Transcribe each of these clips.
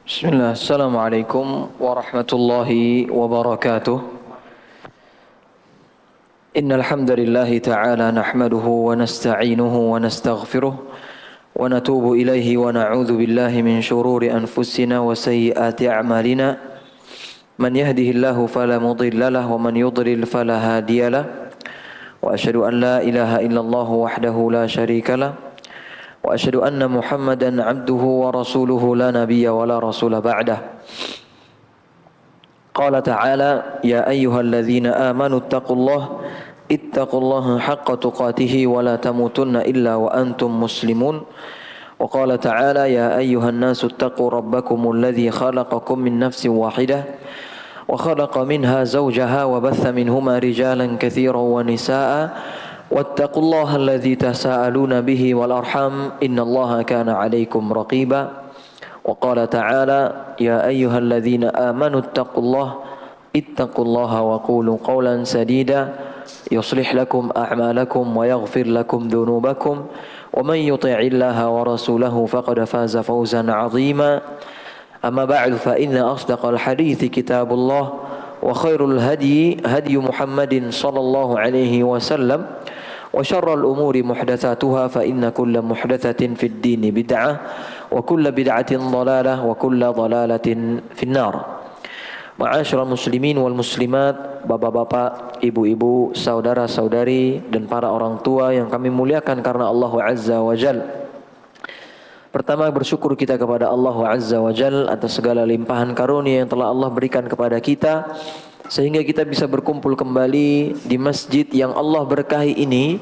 Bismillah, Assalamualaikum warahmatullahi wabarakatuh. Innal hamdalillahi ta'ala nahmaduhu wa nasta'inuhu wa nastaghfiruh wa natubu ilaihi wa na'udzu billahi min shururi anfusina wa sayyiati a'malina. Man yahdihillahu fala mudilla lahu wa man yudlil fala hadiyalah. Wa asyhadu an la ilaha illallah wahdahu la syarika lah. وأشهد أن محمدا عبده ورسوله لا نبي ولا رسول بعده. قال تعالى يا أيها الذين آمنوا اتقوا الله حق تقاته ولا تموتن إلا وأنتم مسلمون. وقال تعالى يا أيها الناس اتقوا ربكم الذي خلقكم من نفس واحدة وخلق منها زوجها وبث منهما رجالا كثيرا ونساء واتقوا الله الذي تساءلون به والأرحام إن الله كان عليكم رقيبا. وقال تعالى يا أيها الذين آمنوا اتقوا الله وقولوا قولا سديدا يصلح لكم أعمالكم ويغفر لكم ذنوبكم ومن يطع الله ورسوله فقد فاز فوزا عظيما. أما بعد فإن أصدق الحديث كتاب الله وخير الهدي هدي محمد صلى الله عليه وسلم وشر الأمور محدثاتها فإن كل محدثة في الدين بدعة وكل بدعة ضلالة وكل ضلالة في النار. Ma'asyiral muslimin wal muslimat, bapak-bapak, ibu-ibu, saudara-saudari dan para orang tua yang kami muliakan karena Allah Azza wa Jal. Pertama, bersyukur kita kepada Allah Azza wa Jal atas segala limpahan karunia yang telah Allah berikan kepada kita sehingga kita bisa berkumpul kembali di masjid yang Allah berkahi ini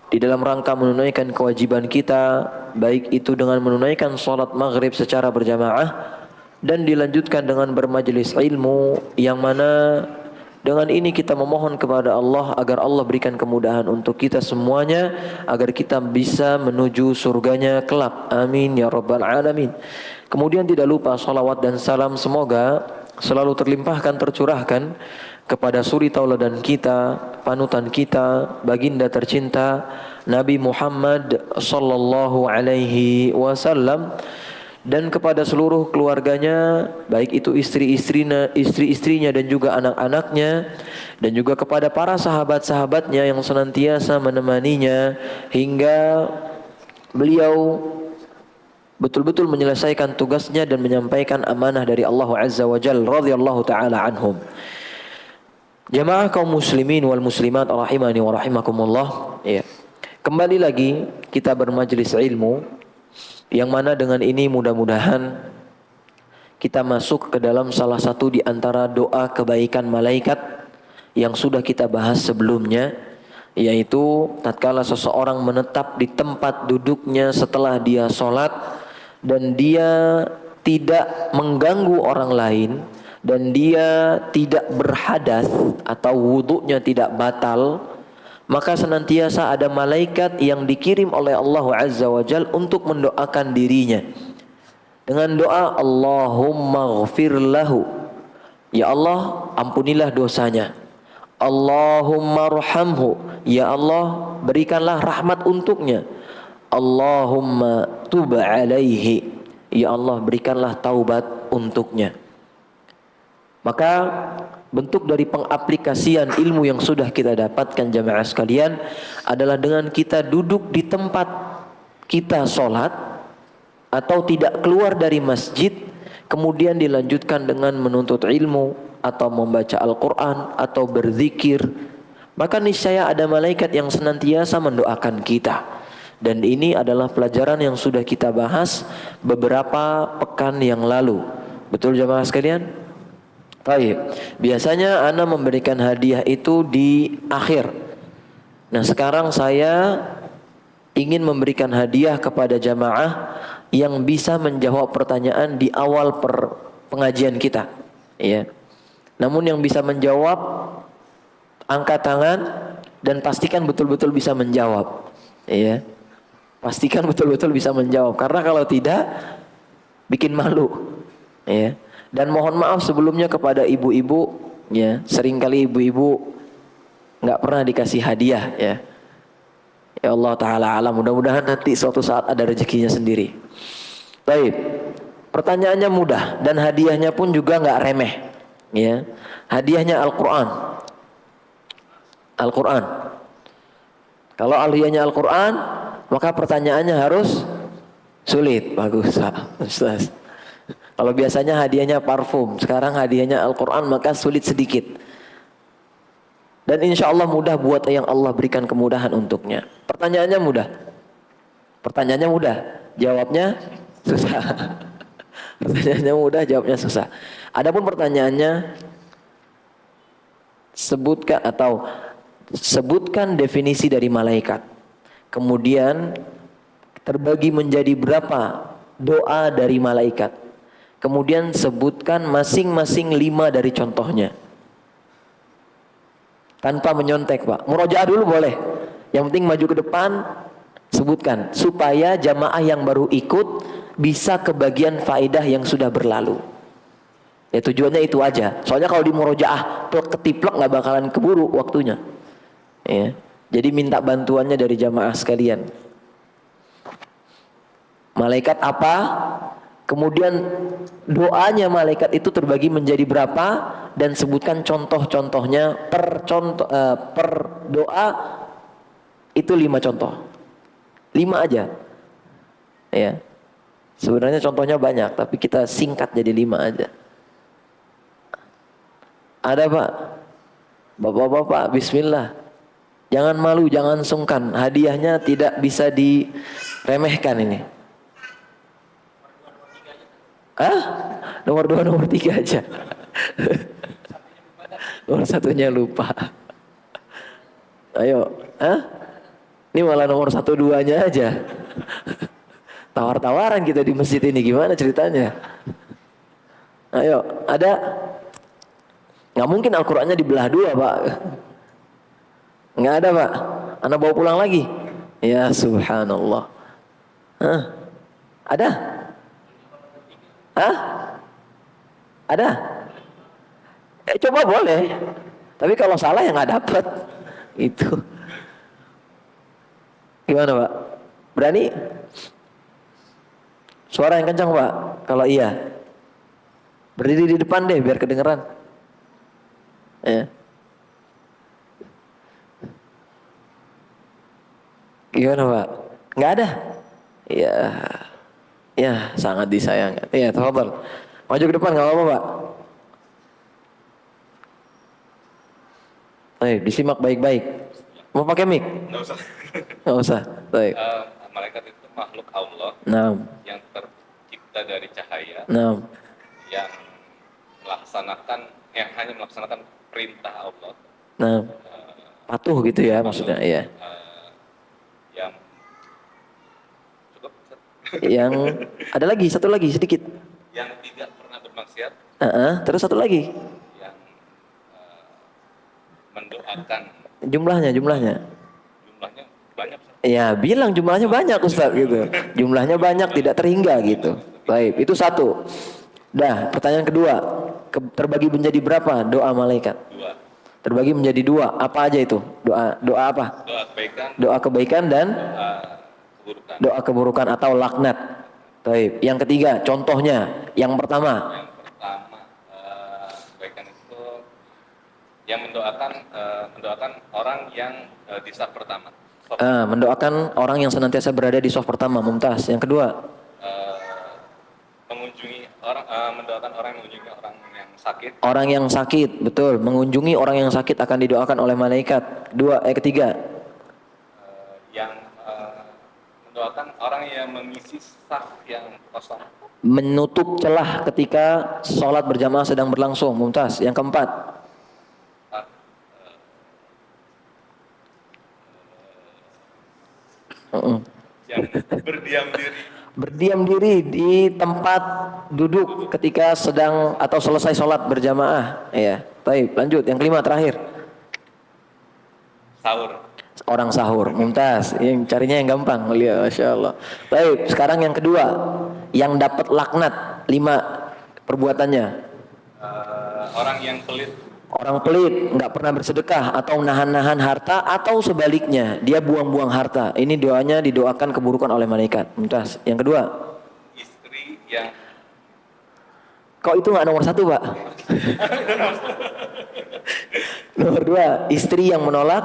di dalam rangka menunaikan kewajiban kita, baik itu dengan menunaikan salat maghrib secara berjamaah dan dilanjutkan dengan bermajelis ilmu, yang mana dengan ini kita memohon kepada Allah agar Allah berikan kemudahan untuk kita semuanya agar kita bisa menuju surganya kelak. Amin ya rabbal alamin. Kemudian tidak lupa salawat dan salam semoga selalu terlimpahkan, tercurahkan kepada suri tauladan kita, panutan kita, baginda tercinta Nabi Muhammad sallallahu alaihi wasallam, dan kepada seluruh keluarganya, baik itu istri-istrinya dan juga anak-anaknya, dan juga kepada para sahabat-sahabatnya yang senantiasa menemaninya hingga beliau betul-betul menyelesaikan tugasnya dan menyampaikan amanah dari Allah Azza wa Jalla radhiyallahu taala anhum. Jamaah kaum muslimin wal muslimat rahimani wa rahimakumullah. Ya. Kembali lagi kita bermajelis ilmu, yang mana dengan ini mudah-mudahan kita masuk ke dalam salah satu di antara doa kebaikan malaikat yang sudah kita bahas sebelumnya, yaitu tatkala seseorang menetap di tempat duduknya setelah dia sholat dan dia tidak mengganggu orang lain dan dia tidak berhadas atau wudunya tidak batal, maka senantiasa ada malaikat yang dikirim oleh Allah Azza wa Jal untuk mendoakan dirinya dengan doa Allahumma ghfir lahu, ya Allah ampunilah dosanya. Allahumma arhamhu, ya Allah berikanlah rahmat untuknya. Allahumma tub alaihi, ya Allah berikanlah taubat untuknya. Maka bentuk dari pengaplikasian ilmu yang sudah kita dapatkan jamaah sekalian adalah dengan kita duduk di tempat kita sholat atau tidak keluar dari masjid, kemudian dilanjutkan dengan menuntut ilmu atau membaca Al-Quran atau berzikir, maka niscaya ada malaikat yang senantiasa mendoakan kita. Dan ini adalah pelajaran yang sudah kita bahas beberapa pekan yang lalu. Betul jamaah sekalian? Baik. Biasanya ana memberikan hadiah itu di akhir. Nah, sekarang saya ingin memberikan hadiah kepada jamaah yang bisa menjawab pertanyaan di awal pengajian kita. Ya. Namun yang bisa menjawab, angkat tangan dan pastikan betul-betul bisa menjawab. Ya. Pastikan betul-betul bisa menjawab, karena kalau tidak bikin malu. Ya. Dan mohon maaf sebelumnya kepada ibu-ibu, ya, seringkali ibu-ibu nggak pernah dikasih hadiah, ya. Ya Allah Ta'ala alam, mudah-mudahan nanti suatu saat ada rezekinya sendiri. Baik. Pertanyaannya mudah dan hadiahnya pun juga nggak remeh. Ya, hadiahnya Al-Quran. Al-Quran. Kalau hadiahnya Al-Quran, maka pertanyaannya harus sulit. Bagus, Ustaz. Kalau biasanya hadiahnya parfum, sekarang hadiahnya Al-Quran, maka sulit sedikit. Dan insya Allah mudah buat yang Allah berikan kemudahan untuknya. Pertanyaannya mudah. Pertanyaannya mudah, jawabnya susah. Pertanyaannya mudah, jawabnya susah. Adapun pertanyaannya, sebutkan definisi dari malaikat. Kemudian terbagi menjadi berapa doa dari malaikat. Kemudian sebutkan masing-masing 5 dari contohnya. Tanpa menyontek, Pak. Murojaah dulu boleh. Yang penting maju ke depan, sebutkan. Supaya jamaah yang baru ikut bisa kebagian faedah yang sudah berlalu. Ya tujuannya itu aja. Soalnya kalau di murojaah ketiplek nggak bakalan keburu waktunya. Ya. Jadi minta bantuannya dari jamaah sekalian. Malaikat apa? Kemudian doanya malaikat itu terbagi menjadi berapa dan sebutkan contoh-contohnya per doa itu 5 contoh. 5 aja. Ya. Sebenarnya contohnya banyak tapi kita singkat jadi 5 aja. Ada, Pak? Bapak-bapak, bismillah. Jangan malu, jangan sungkan. Hadiahnya tidak bisa diremehkan ini. Nomor 2, nomor 3 aja. Nomor 1-nya lupa. Ayo, Ini malah nomor 1, 2-nya aja. Tawar-tawaran kita di masjid ini, gimana ceritanya? Ayo, ada? Nggak mungkin Al-Qurannya dibelah 2, Pak. Nggak ada, Pak. Anda bawa pulang lagi. Ya subhanallah. Ada? Ada? Coba boleh. Tapi kalau salah ya nggak dapat. Itu. Gimana, Pak? Berani? Suara yang kencang, Pak. Kalau iya. Berdiri di depan deh biar kedengeran. Ya. Gimana, Pak? Nggak ada? Ya. Ya, sangat disayangkan. Iya, tafadhol. Maju ke depan nggak apa-apa, Pak. Ayo, disimak baik-baik. Mau pakai mic? Nggak usah. Nggak usah. Baik. Malaikat itu makhluk Allah yang tercipta dari cahaya, yang hanya melaksanakan perintah Allah. Patuh gitu ya maksudnya, iya. Yang cukup. Yang ada lagi, satu lagi sedikit. Yang tidak pernah bermaksiat. Terus satu lagi. Yang mendoakan. Jumlahnya banyak. Ya bilang jumlahnya banyak, Ustaz gitu. Jumlahnya banyak, tidak terhingga gitu. Baik, itu satu. Dah, pertanyaan kedua. Terbagi menjadi berapa doa malaikat? 2. Terbagi menjadi 2. Apa aja itu? Doa apa? Doa kebaikan dan doa keburukan atau laknat. Baik. Yang ketiga, contohnya. Yang pertama. Kebaikan itu yang mendoakan orang yang di saf pertama. Mendoakan orang yang senantiasa berada di saf pertama. Mumtaz. Yang kedua. Mendoakan orang yang mengunjungi orang yang sakit. Orang yang sakit, betul. Mengunjungi orang yang sakit akan didoakan oleh malaikat. Ketiga. Yang mendoakan orang yang mengisi saf yang kosong. Menutup celah ketika sholat berjamaah sedang berlangsung. Mumtaz. Yang keempat. Yang berdiam diri di tempat duduk ketika sedang atau selesai sholat berjamaah. Ya, baik. Lanjut. Yang kelima terakhir. Sahur. Orang sahur. Mumtaz. Yang carinya yang gampang. Lihat, masya Allah. Baik. Sekarang yang kedua, yang dapat laknat 5 perbuatannya. Orang yang pelit. Orang pelit, nggak pernah bersedekah atau nahan-nahan harta atau sebaliknya dia buang-buang harta. Ini doanya didoakan keburukan oleh malaikat. Mumtaz. Yang kedua. Istri yang Kok itu nggak nomor 1, Pak? Nomor 2, istri yang menolak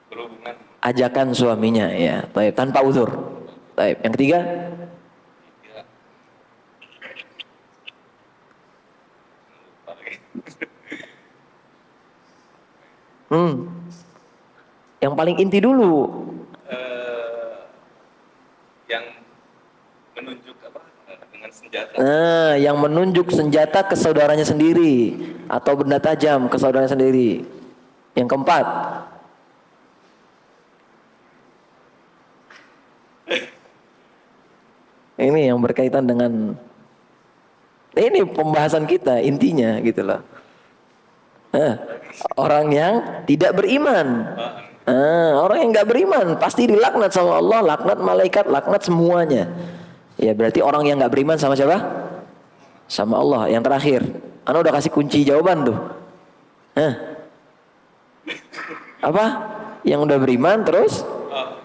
berhubungan ajakan suaminya, ya, tanpa uzur. Yang ketiga, yang paling inti dulu. Yang menunjuk dengan senjata. Yang menunjuk senjata ke saudaranya sendiri atau benda tajam ke saudaranya sendiri. Yang keempat, ini yang berkaitan dengan ini pembahasan kita intinya gitu loh. Orang yang tidak beriman. Orang yang nggak beriman pasti dilaknat sama Allah, laknat malaikat, laknat semuanya. Ya berarti orang yang nggak beriman sama siapa? Sama Allah. Yang terakhir, Anda udah kasih kunci jawaban tuh. Apa? Yang udah beriman terus?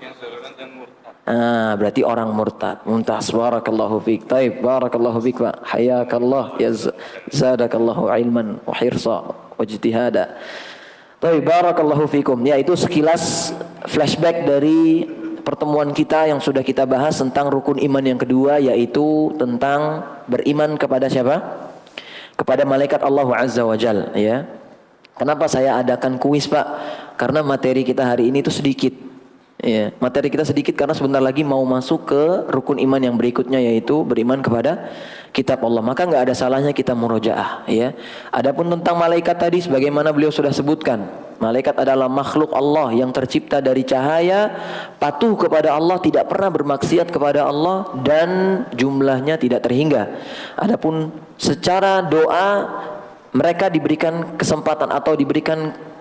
Yang beriman dan murtad. Berarti orang murtad. Mumtaz. Barakallahu fiik. Taib. Barakallahu fiik, Pak. Hayakallah. Zadakallahu ilman wa hirsa wa ijtihada. Taib. Barakallahu fiikum. Ya, itu sekilas flashback dari pertemuan kita yang sudah kita bahas tentang rukun iman yang kedua, yaitu tentang beriman kepada siapa? Kepada malaikat Allah Azza wa Jal, ya. Kenapa saya adakan kuis, Pak? Karena materi kita hari ini itu sedikit. Ya, materi kita sedikit karena sebentar lagi mau masuk ke rukun iman yang berikutnya, yaitu beriman kepada kitab Allah. Maka nggak ada salahnya kita murojaah, ya. Adapun tentang malaikat tadi, sebagaimana beliau sudah sebutkan, malaikat adalah makhluk Allah yang tercipta dari cahaya, patuh kepada Allah, tidak pernah bermaksiat kepada Allah, dan jumlahnya tidak terhingga. Adapun secara doa, mereka diberikan kesempatan atau diberikan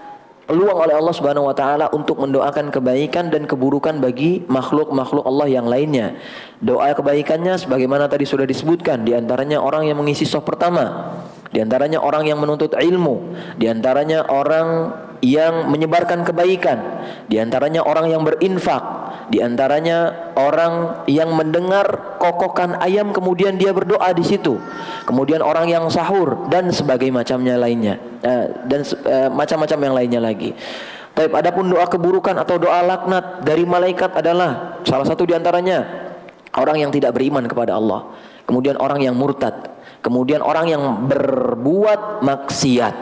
peluang oleh Allah Subhanahu wa taala untuk mendoakan kebaikan dan keburukan bagi makhluk-makhluk Allah yang lainnya. Doa kebaikannya sebagaimana tadi sudah disebutkan, di antaranya orang yang mengisi shaf pertama, di antaranya orang yang menuntut ilmu, di antaranya orang yang menyebarkan kebaikan, di antaranya orang yang berinfak, di antaranya orang yang mendengar kokokan ayam kemudian dia berdoa di situ, kemudian orang yang sahur dan sebagainya macamnya lainnya, dan macam-macam yang lainnya lagi. Tapi adapun doa keburukan atau doa laknat dari malaikat adalah salah satu di antaranya orang yang tidak beriman kepada Allah, kemudian orang yang murtad, kemudian orang yang berbuat maksiat.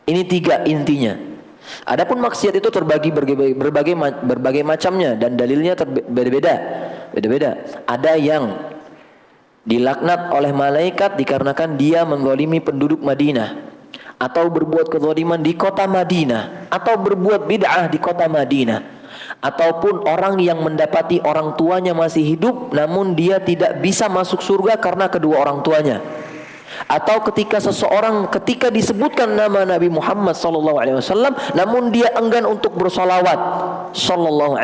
Ini 3 intinya. Adapun maksiat itu terbagi berbagai macamnya dan dalilnya berbeda-beda. Ada yang dilaknat oleh malaikat dikarenakan dia menzalimi penduduk Madinah, atau berbuat kezaliman di kota Madinah, atau berbuat bid'ah di kota Madinah, ataupun orang yang mendapati orang tuanya masih hidup namun dia tidak bisa masuk surga karena kedua orang tuanya. Atau ketika ketika disebutkan nama Nabi Muhammad SAW, namun dia enggan untuk bersolawat SAW,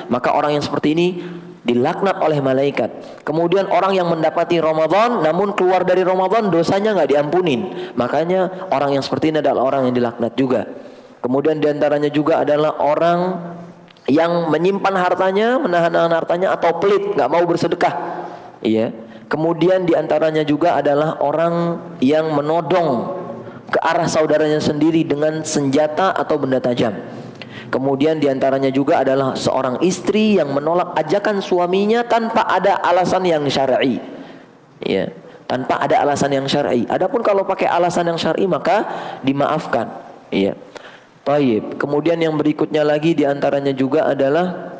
maka orang yang seperti ini dilaknat oleh malaikat. Kemudian orang yang mendapati Ramadan namun keluar dari Ramadan, dosanya nggak diampunin, makanya orang yang seperti ini adalah orang yang dilaknat juga. Kemudian diantaranya juga adalah orang yang menyimpan hartanya, menahan hartanya, atau pelit, nggak mau bersedekah. Iya. Kemudian diantaranya juga adalah orang yang menodong ke arah saudaranya sendiri dengan senjata atau benda tajam. Kemudian diantaranya juga adalah seorang istri yang menolak ajakan suaminya tanpa ada alasan yang syar'i. Ya, tanpa ada alasan yang syar'i. Adapun kalau pakai alasan yang syar'i maka dimaafkan. Iya. Baik. Kemudian yang berikutnya lagi diantaranya juga adalah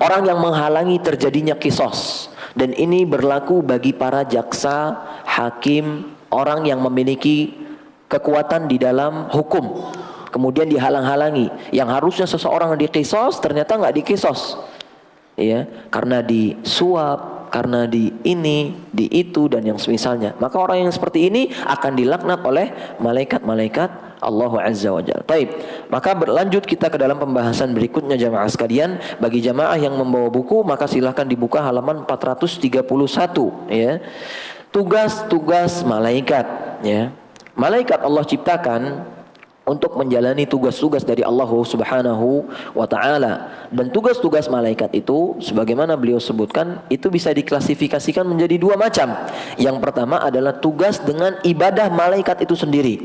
orang yang menghalangi terjadinya kisos, dan ini berlaku bagi para jaksa, hakim, orang yang memiliki kekuatan di dalam hukum, kemudian dihalang-halangi. Yang harusnya seseorang dikisos ternyata nggak dikisos, ya, karena disuap, karena di ini, di itu, dan yang semisalnya. Maka orang yang seperti ini akan dilaknat oleh malaikat-malaikat Allah Azza wa Jalla. Baik, maka berlanjut kita ke dalam pembahasan berikutnya jamaah sekalian. Bagi jamaah yang membawa buku maka silahkan dibuka halaman 431, ya. Tugas-tugas malaikat, ya. Malaikat Allah ciptakan untuk menjalani tugas-tugas dari Allah Subhanahu wa taala. Dan tugas-tugas malaikat itu sebagaimana beliau sebutkan itu bisa diklasifikasikan menjadi dua macam. Yang pertama adalah tugas dengan ibadah malaikat itu sendiri.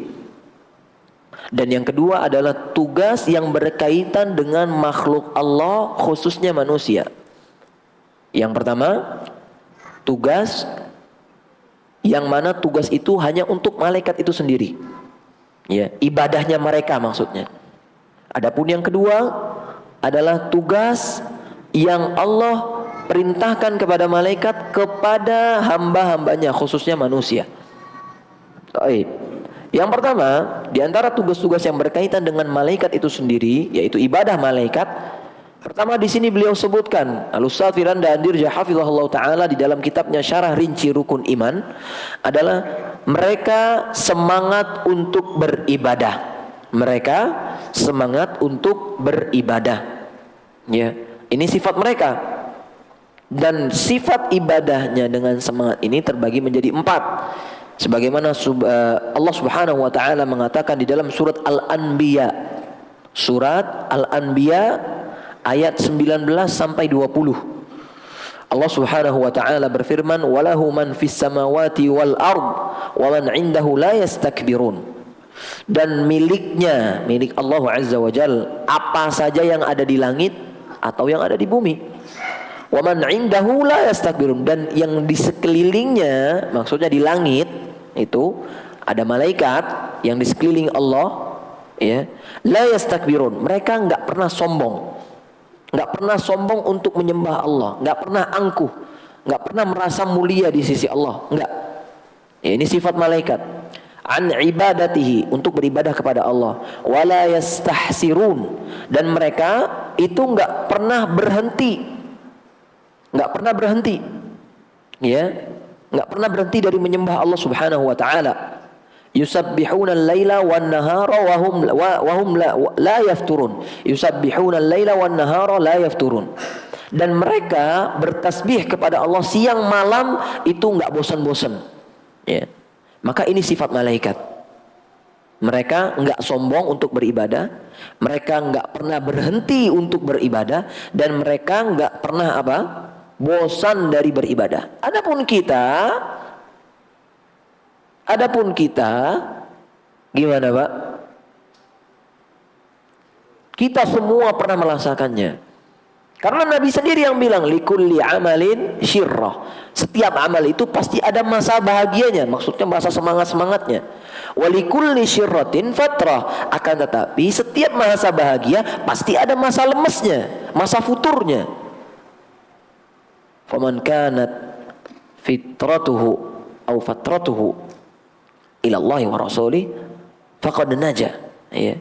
Dan yang kedua adalah tugas yang berkaitan dengan makhluk Allah, khususnya manusia. Yang pertama, tugas yang mana tugas itu hanya untuk malaikat itu sendiri. Ya, ibadahnya mereka maksudnya. Adapun yang kedua adalah tugas yang Allah perintahkan kepada malaikat kepada hamba-hambanya, khususnya manusia. Baik. Yang pertama, di antara tugas-tugas yang berkaitan dengan malaikat itu sendiri, yaitu ibadah malaikat. Pertama di sini beliau sebutkan, Al-Ustaz Firanda Andirja hafizahullah taala di dalam kitabnya Syarah Rinci Rukun Iman adalah mereka semangat untuk beribadah. Mereka semangat untuk beribadah. Ya, ini sifat mereka. Dan sifat ibadahnya dengan semangat ini terbagi menjadi 4. Sebagaimana Allah Subhanahu wa taala mengatakan di dalam surat Al-Anbiya. Surat Al-Anbiya ayat 19 sampai 20. Allah Subhanahu wa taala berfirman, "Walahu man fis samawati wal ard wa man 'indahu la yastakbirun." Dan milik Allah Azza wa Jalla apa saja yang ada di langit atau yang ada di bumi. Wa man 'indahu la yastakbirun, dan yang di sekelilingnya, maksudnya di langit itu ada malaikat yang di sekeliling Allah, ya. La yastakbirun, mereka enggak pernah sombong. Enggak pernah sombong untuk menyembah Allah, enggak pernah angkuh, enggak pernah merasa mulia di sisi Allah, enggak. Ya, ini sifat malaikat. An ibadatihi, untuk beribadah kepada Allah. Wala yastahsirun, dan mereka itu enggak pernah berhenti. Enggak pernah berhenti. Ya, enggak pernah berhenti dari menyembah Allah Subhanahu wa taala. Yusabbihuna al-laila wan-nahara wa hum la yafturun. Yusabbihuna al-laila wan-nahara la yafturun. Dan mereka bertasbih kepada Allah siang malam itu enggak bosan-bosan. Ya. Maka ini sifat malaikat. Mereka enggak sombong untuk beribadah, mereka enggak pernah berhenti untuk beribadah, dan mereka enggak pernah bosan dari beribadah. Adapun kita gimana, Pak? Kita semua pernah merasakannya. Karena Nabi sendiri yang bilang likulli amalin syirrah. Setiap amal itu pasti ada masa bahagianya, maksudnya masa semangat-semangatnya. Walikulli syirratin fatrah, akan tetapi setiap masa bahagia pasti ada masa lemesnya, masa futurnya. Faman kanat fitratuhu atau fatratuhu ila Allah wa rasulih faqad naja. Ya.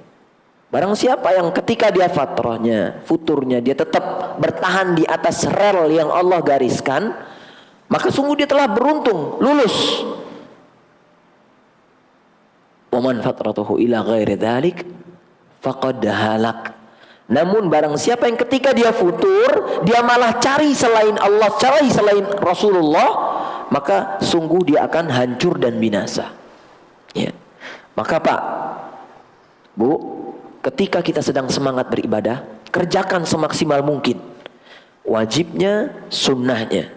Barang siapa yang ketika dia fatrahnya, futurnya, dia tetap bertahan di atas rel yang Allah gariskan, maka sungguh dia telah beruntung, lulus. Wa man fatratuhu ila ghairi dzalik faqad halak. Namun barang siapa yang ketika dia futur, dia malah cari selain Allah, cari selain Rasulullah, maka sungguh dia akan hancur dan binasa. Ya. Maka Pak, Bu, ketika kita sedang semangat beribadah, kerjakan semaksimal mungkin wajibnya, sunnahnya.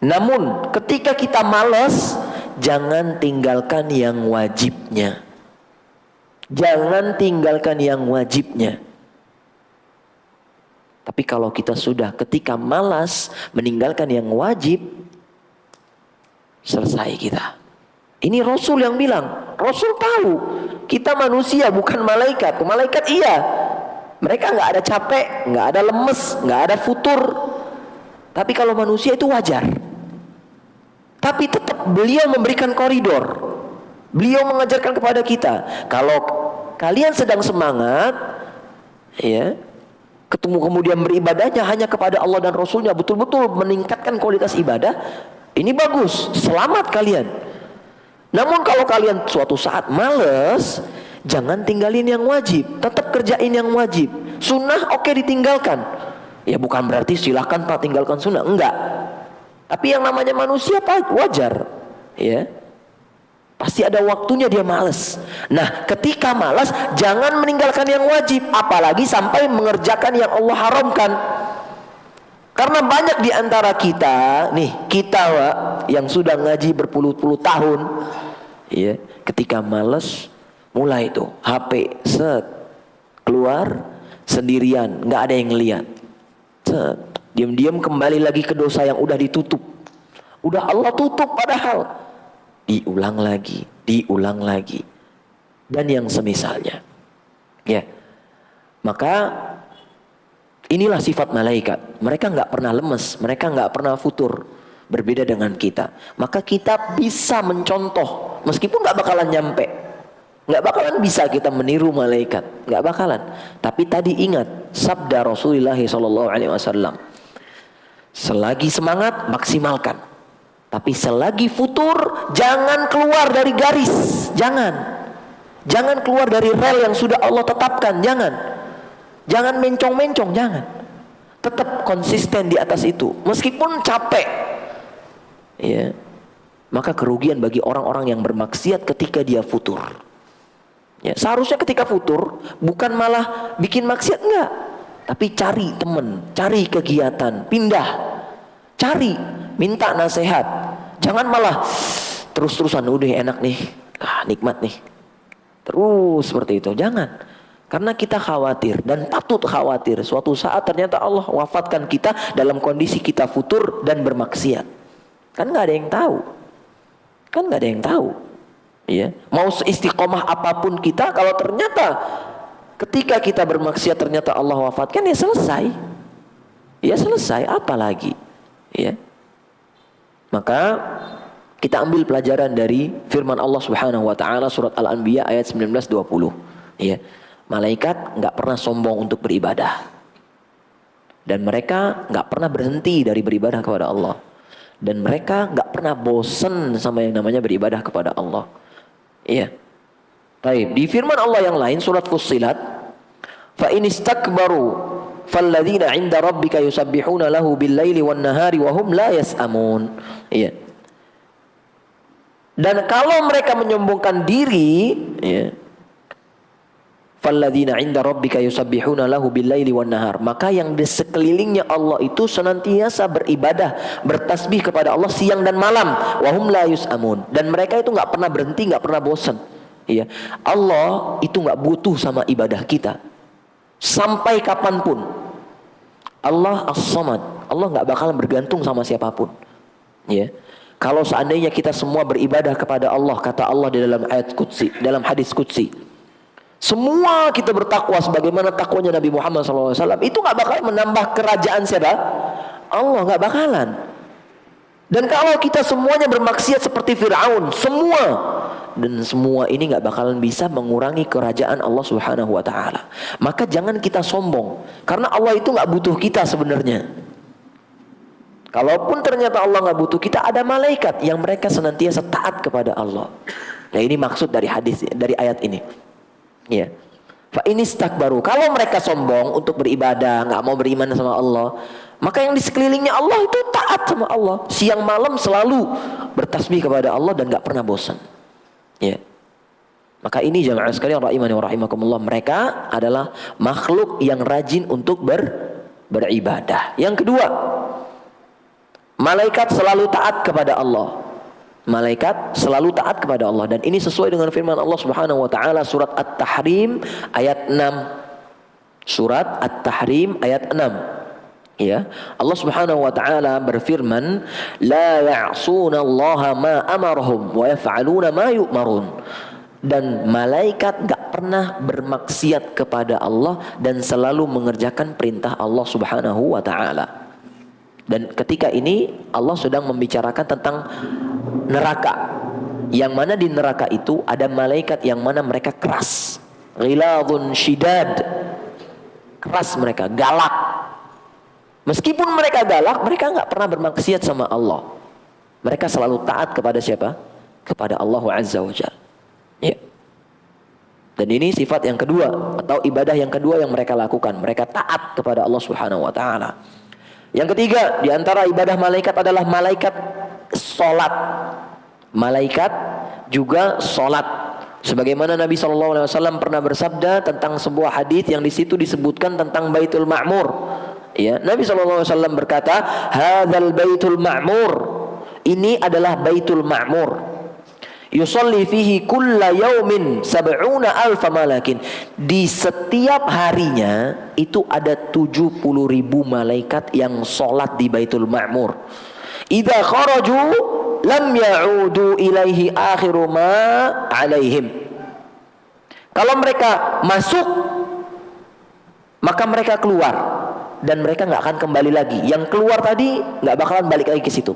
Namun ketika kita malas, jangan tinggalkan yang wajibnya. Jangan tinggalkan yang wajibnya. Tapi kalau kita sudah ketika malas meninggalkan yang wajib, selesai kita. Ini Rasul yang bilang. Rasul tahu kita manusia bukan malaikat. Malaikat iya, mereka nggak ada capek, nggak ada lemes, nggak ada futur. Tapi kalau manusia itu wajar. Tapi tetap beliau memberikan koridor. Beliau mengajarkan kepada kita, kalau kalian sedang semangat, ya, ketemu kemudian beribadahnya hanya kepada Allah dan Rasulnya, betul-betul meningkatkan kualitas ibadah, ini bagus, selamat kalian. Namun kalau kalian suatu saat males, jangan tinggalin yang wajib, tetap kerjain yang wajib. Sunnah oke ditinggalkan. Ya bukan berarti silahkan Pak tinggalkan sunnah, enggak. Tapi yang namanya manusia Pak wajar, ya. Pasti ada waktunya dia malas. Nah, ketika malas, jangan meninggalkan yang wajib, apalagi sampai mengerjakan yang Allah haramkan. Karena banyak di antara kita, Wak, yang sudah ngaji berpuluh-puluh tahun, ya, ketika malas, mulai itu HP keluar sendirian, nggak ada yang lihat. Diam-diam kembali lagi ke dosa yang udah ditutup. Udah Allah tutup padahal. Diulang lagi, dan yang semisalnya. Ya, maka inilah sifat malaikat. Mereka nggak pernah lemes, mereka nggak pernah futur. Berbeda dengan kita. Maka kita bisa mencontoh, meskipun nggak bakalan nyampe, nggak bakalan bisa kita meniru malaikat, nggak bakalan. Tapi tadi ingat sabda Rasulullah SAW. Selagi semangat, maksimalkan. Tapi selagi futur, jangan keluar dari garis. Jangan keluar dari rel yang sudah Allah tetapkan. Jangan mencong-mencong, jangan. Tetap konsisten di atas itu, meskipun capek. Ya. Maka kerugian bagi orang-orang yang bermaksiat ketika dia futur. Ya, seharusnya ketika futur bukan malah bikin maksiat, enggak. Tapi cari teman, cari kegiatan, pindah. Cari, minta nasihat. Jangan malah terus-terusan udah enak nih, nikmat nih. Terus seperti itu, jangan. Karena kita khawatir dan patut khawatir suatu saat ternyata Allah wafatkan kita dalam kondisi kita futur dan bermaksiat. Kan nggak ada yang tahu. Ya, mau seistiqomah apapun kita, kalau ternyata ketika kita bermaksiat ternyata Allah wafatkan, ya selesai, apa lagi? Ya. Maka kita ambil pelajaran dari firman Allah Subhanahu wa taala surat Al-Anbiya ayat 19-20. Ya. Malaikat enggak pernah sombong untuk beribadah. Dan mereka enggak pernah berhenti dari beribadah kepada Allah. Dan mereka enggak pernah bosan sama yang namanya beribadah kepada Allah. Iya. Baik, di firman Allah yang lain surat Fussilat, fa in istakbaru falladzina 'inda rabbika yusabbihuna lahu bil-laili wan-nahari wa hum la yas'amun. Iya. Dan kalau mereka menyombongkan diri, ya, falladzina 'inda rabbika yusabbihuna lahu bil-laili wan-nahar, maka yang di sekelilingnya Allah itu senantiasa beribadah, bertasbih kepada Allah siang dan malam, wa hum la yus'amun, dan mereka itu enggak pernah berhenti, enggak pernah bosan. Iya. Allah itu enggak butuh sama ibadah kita. Sampai kapanpun. Allah As-Samad. Allah nggak bakalan bergantung sama siapapun. Ya. Kalau seandainya kita semua beribadah kepada Allah, kata Allah di dalam ayat Qudsi, dalam hadis Qudsi, semua kita bertakwa sebagaimana takwanya Nabi Muhammad SAW, itu nggak bakal menambah kerajaan siapa? Allah, nggak bakalan. Dan kalau kita semuanya bermaksiat seperti Fir'aun, semua ini nggak bakalan bisa mengurangi kerajaan Allah Subhanahu wa taala. Maka jangan kita sombong, karena Allah itu nggak butuh kita sebenarnya. Kalaupun ternyata Allah nggak butuh kita, ada malaikat yang mereka senantiasa taat kepada Allah. Nah, ini maksud dari ayat ini. Ya. Fa inistakbaru, kalau mereka sombong untuk beribadah, nggak mau beriman sama Allah, maka yang di sekelilingnya Allah itu taat sama Allah, siang malam selalu bertasbih kepada Allah dan nggak pernah bosan. Ya. Maka ini jamaah sekalian rahimani wa rahimakumullah, mereka adalah makhluk yang rajin untuk beribadah. Yang kedua, malaikat selalu taat kepada Allah. Malaikat selalu taat kepada Allah, dan ini sesuai dengan firman Allah Subhanahu wa taala surat At-Tahrim ayat 6. Surat At-Tahrim ayat 6. Ya, Allah Subhanahu wa taala berfirman, la ya'sunallaha ma amarahum wa yaf'aluna ma yu'marun. Dan malaikat gak pernah bermaksiat kepada Allah dan selalu mengerjakan perintah Allah Subhanahu wa taala. Dan ketika ini Allah sedang membicarakan tentang neraka, yang mana di neraka itu ada malaikat yang mana mereka keras, ghiladun syidad, keras mereka, galak. Meskipun mereka galak, mereka nggak pernah bermaksiat sama Allah. Mereka selalu taat kepada siapa? Kepada Allah Azza wa Jalla. Ya. Dan ini sifat yang kedua atau ibadah yang kedua yang mereka lakukan. Mereka taat kepada Allah Subhanahu wa taala. Yang ketiga, di antara ibadah malaikat adalah malaikat salat. Malaikat juga salat. Sebagaimana Nabi SAW pernah bersabda tentang sebuah hadis yang di situ disebutkan tentang Baitul Ma'mur. Ya, Nabi SAW berkata, "Hadzal Baitul Ma'mur." Ini adalah Baitul Ma'mur. Yusalli fihi kulla yaumin sab'una alfa malakin. Di setiap harinya itu ada 70.000 malaikat yang sholat di Baitul Ma'mur. Idza kharaju lam ya'udu ilaihi akhiru ma alaihim. Kalau mereka masuk, maka mereka keluar dan mereka nggak akan kembali lagi. Yang keluar tadi nggak bakalan balik lagi ke situ.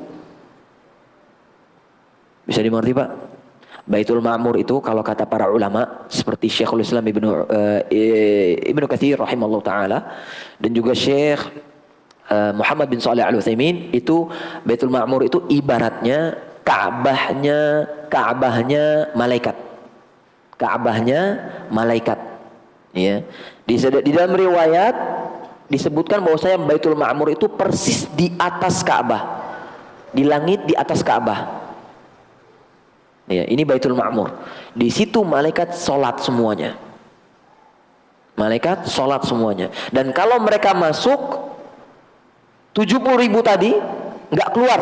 Bisa dimengerti, Pak? Baitul Ma'mur itu kalau kata para ulama seperti Syekhul Islam Ibnu Katsir rahimallahu taala dan juga Syekh Muhammad bin Shalih Al-Utsaimin, itu Baitul Ma'mur itu ibaratnya Ka'bahnya malaikat. Ka'bahnya malaikat. Ya. Di dalam riwayat disebutkan bahwasanya Baitul Ma'mur itu persis di atas Ka'bah. Di langit di atas Ka'bah. Ya, ini Baitul Ma'mur. Di situ malaikat sholat semuanya. Malaikat sholat semuanya. Dan kalau mereka masuk 70.000 tadi nggak keluar,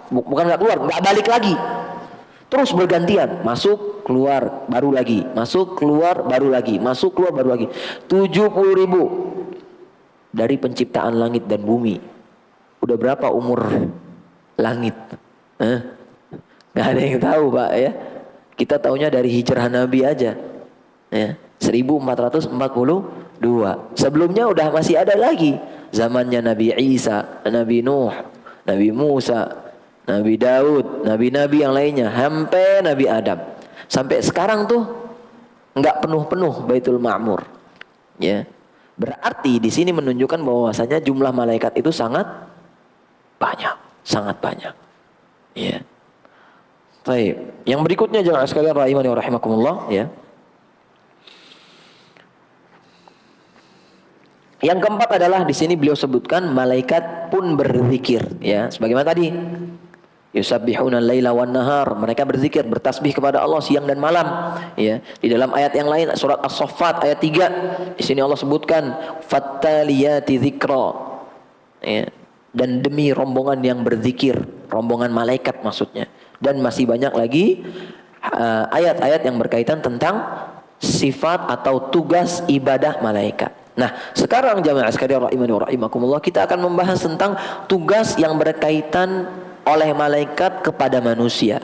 bukan nggak keluar, nggak balik lagi. Terus bergantian, masuk keluar baru lagi, masuk keluar baru lagi, masuk keluar baru lagi. 70.000 dari penciptaan langit dan bumi. Udah berapa umur langit? Gak ada yang tahu, Pak, ya. Kita taunya dari hijrah Nabi aja, ya, 1442. Sebelumnya udah masih ada lagi, zamannya Nabi Isa, Nabi Nuh, Nabi Musa, Nabi Daud, nabi-nabi yang lainnya, sampai Nabi Adam. Sampai sekarang tuh nggak penuh-penuh Baitul Ma'mur, ya. Berarti di sini menunjukkan bahwasanya jumlah malaikat itu sangat banyak, ya. Baik, yang berikutnya jemaah sekalian rahimani wa rahimakumullah, ya. Yang keempat adalah di sini beliau sebutkan malaikat pun berzikir, ya. Sebagaimana tadi, yusabbihuna al-laila wan nahar, mereka berzikir, bertasbih kepada Allah siang dan malam, ya. Di dalam ayat yang lain surat As-Saffat ayat 3, di sini Allah sebutkan fattaliyati dzikra, ya. Dan demi rombongan yang berzikir, rombongan malaikat maksudnya. Dan masih banyak lagi ayat-ayat yang berkaitan tentang sifat atau tugas ibadah malaikat. Nah, sekarang jamaah sekalian rahimani wa rahimakumullah, kita akan membahas tentang tugas yang berkaitan oleh malaikat kepada manusia.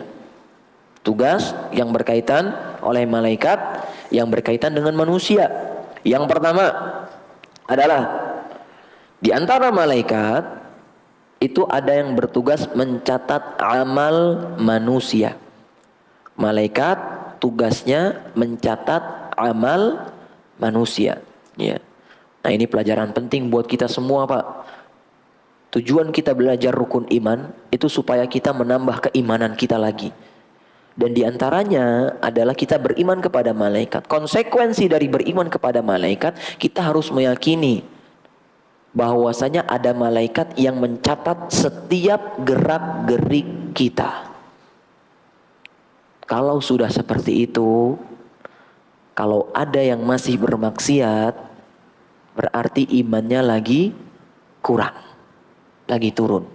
Tugas yang berkaitan oleh malaikat yang berkaitan dengan manusia. Yang pertama adalah di antara malaikat itu ada yang bertugas mencatat amal manusia. Malaikat tugasnya mencatat amal manusia, ya. Nah, ini pelajaran penting buat kita semua, Pak. Tujuan kita belajar rukun iman itu supaya kita menambah keimanan kita lagi. Dan diantaranya adalah kita beriman kepada malaikat. Konsekuensi dari beriman kepada malaikat, kita harus meyakini bahwasanya ada malaikat yang mencatat setiap gerak-gerik kita. Kalau sudah seperti itu, kalau ada yang masih bermaksiat, berarti imannya lagi kurang, lagi turun.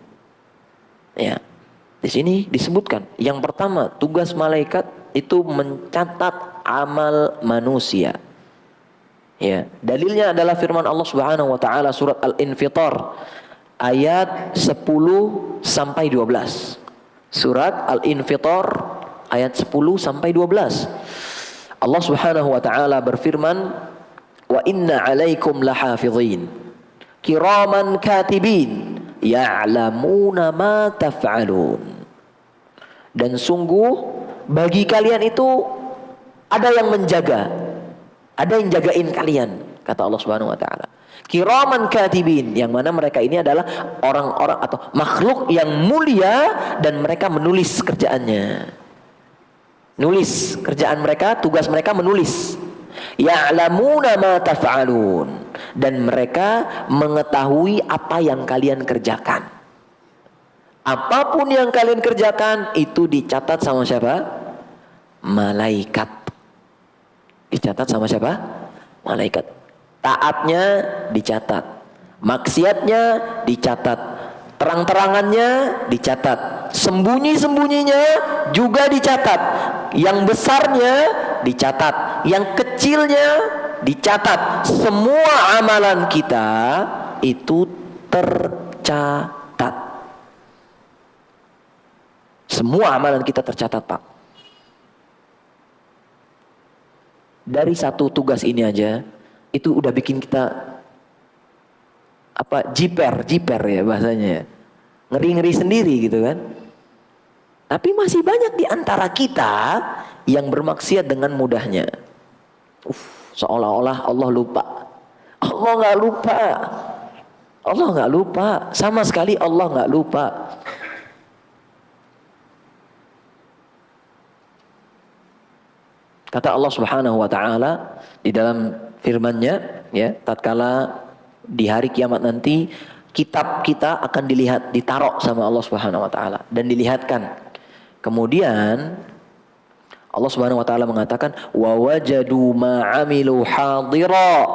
Ya. Di sini disebutkan, yang pertama, tugas malaikat itu mencatat amal manusia. Ya, dalilnya adalah firman Allah Subhanahu wa taala surat Al-Infitar ayat 10 sampai 12. Surat Al-Infitar ayat 10 sampai 12. Allah Subhanahu wa taala berfirman, "Wa inna 'alaikum lahafizin kiraman katibin ya'lamuna ma taf'alun." Dan sungguh bagi kalian itu ada yang menjaga, ada yang jagain kalian, kata Allah Subhanahu wa taala. Kiraman katibin, yang mana mereka ini adalah orang-orang atau makhluk yang mulia dan mereka menulis kerjaannya. Nulis kerjaan mereka, tugas mereka menulis. Ya'lamuna ma taf'alun, dan mereka mengetahui apa yang kalian kerjakan. Apapun yang kalian kerjakan itu dicatat sama siapa? malaikat. Dicatat sama siapa? Malaikat. Taatnya dicatat, maksiatnya dicatat, terang-terangannya dicatat, sembunyi-sembunyinya juga dicatat, yang besarnya dicatat, yang kecilnya dicatat. Semua amalan kita itu tercatat. Semua amalan kita tercatat, Pak. Dari satu tugas ini aja itu udah bikin kita jiper ya bahasanya ya. Ngeri-ngeri sendiri gitu kan. Tapi masih banyak di antara kita yang bermaksiat dengan mudahnya. Seolah-olah Allah lupa. Allah nggak lupa. Allah nggak lupa. Sama sekali Allah nggak lupa. Kata Allah Subhanahu wa taala di dalam firman-Nya, ya, tatkala di hari kiamat nanti kitab kita akan dilihat, ditaruh sama Allah Subhanahu wa taala dan dilihatkan. Kemudian Allah Subhanahu wa taala mengatakan wa wajadu ma 'amilu hadira.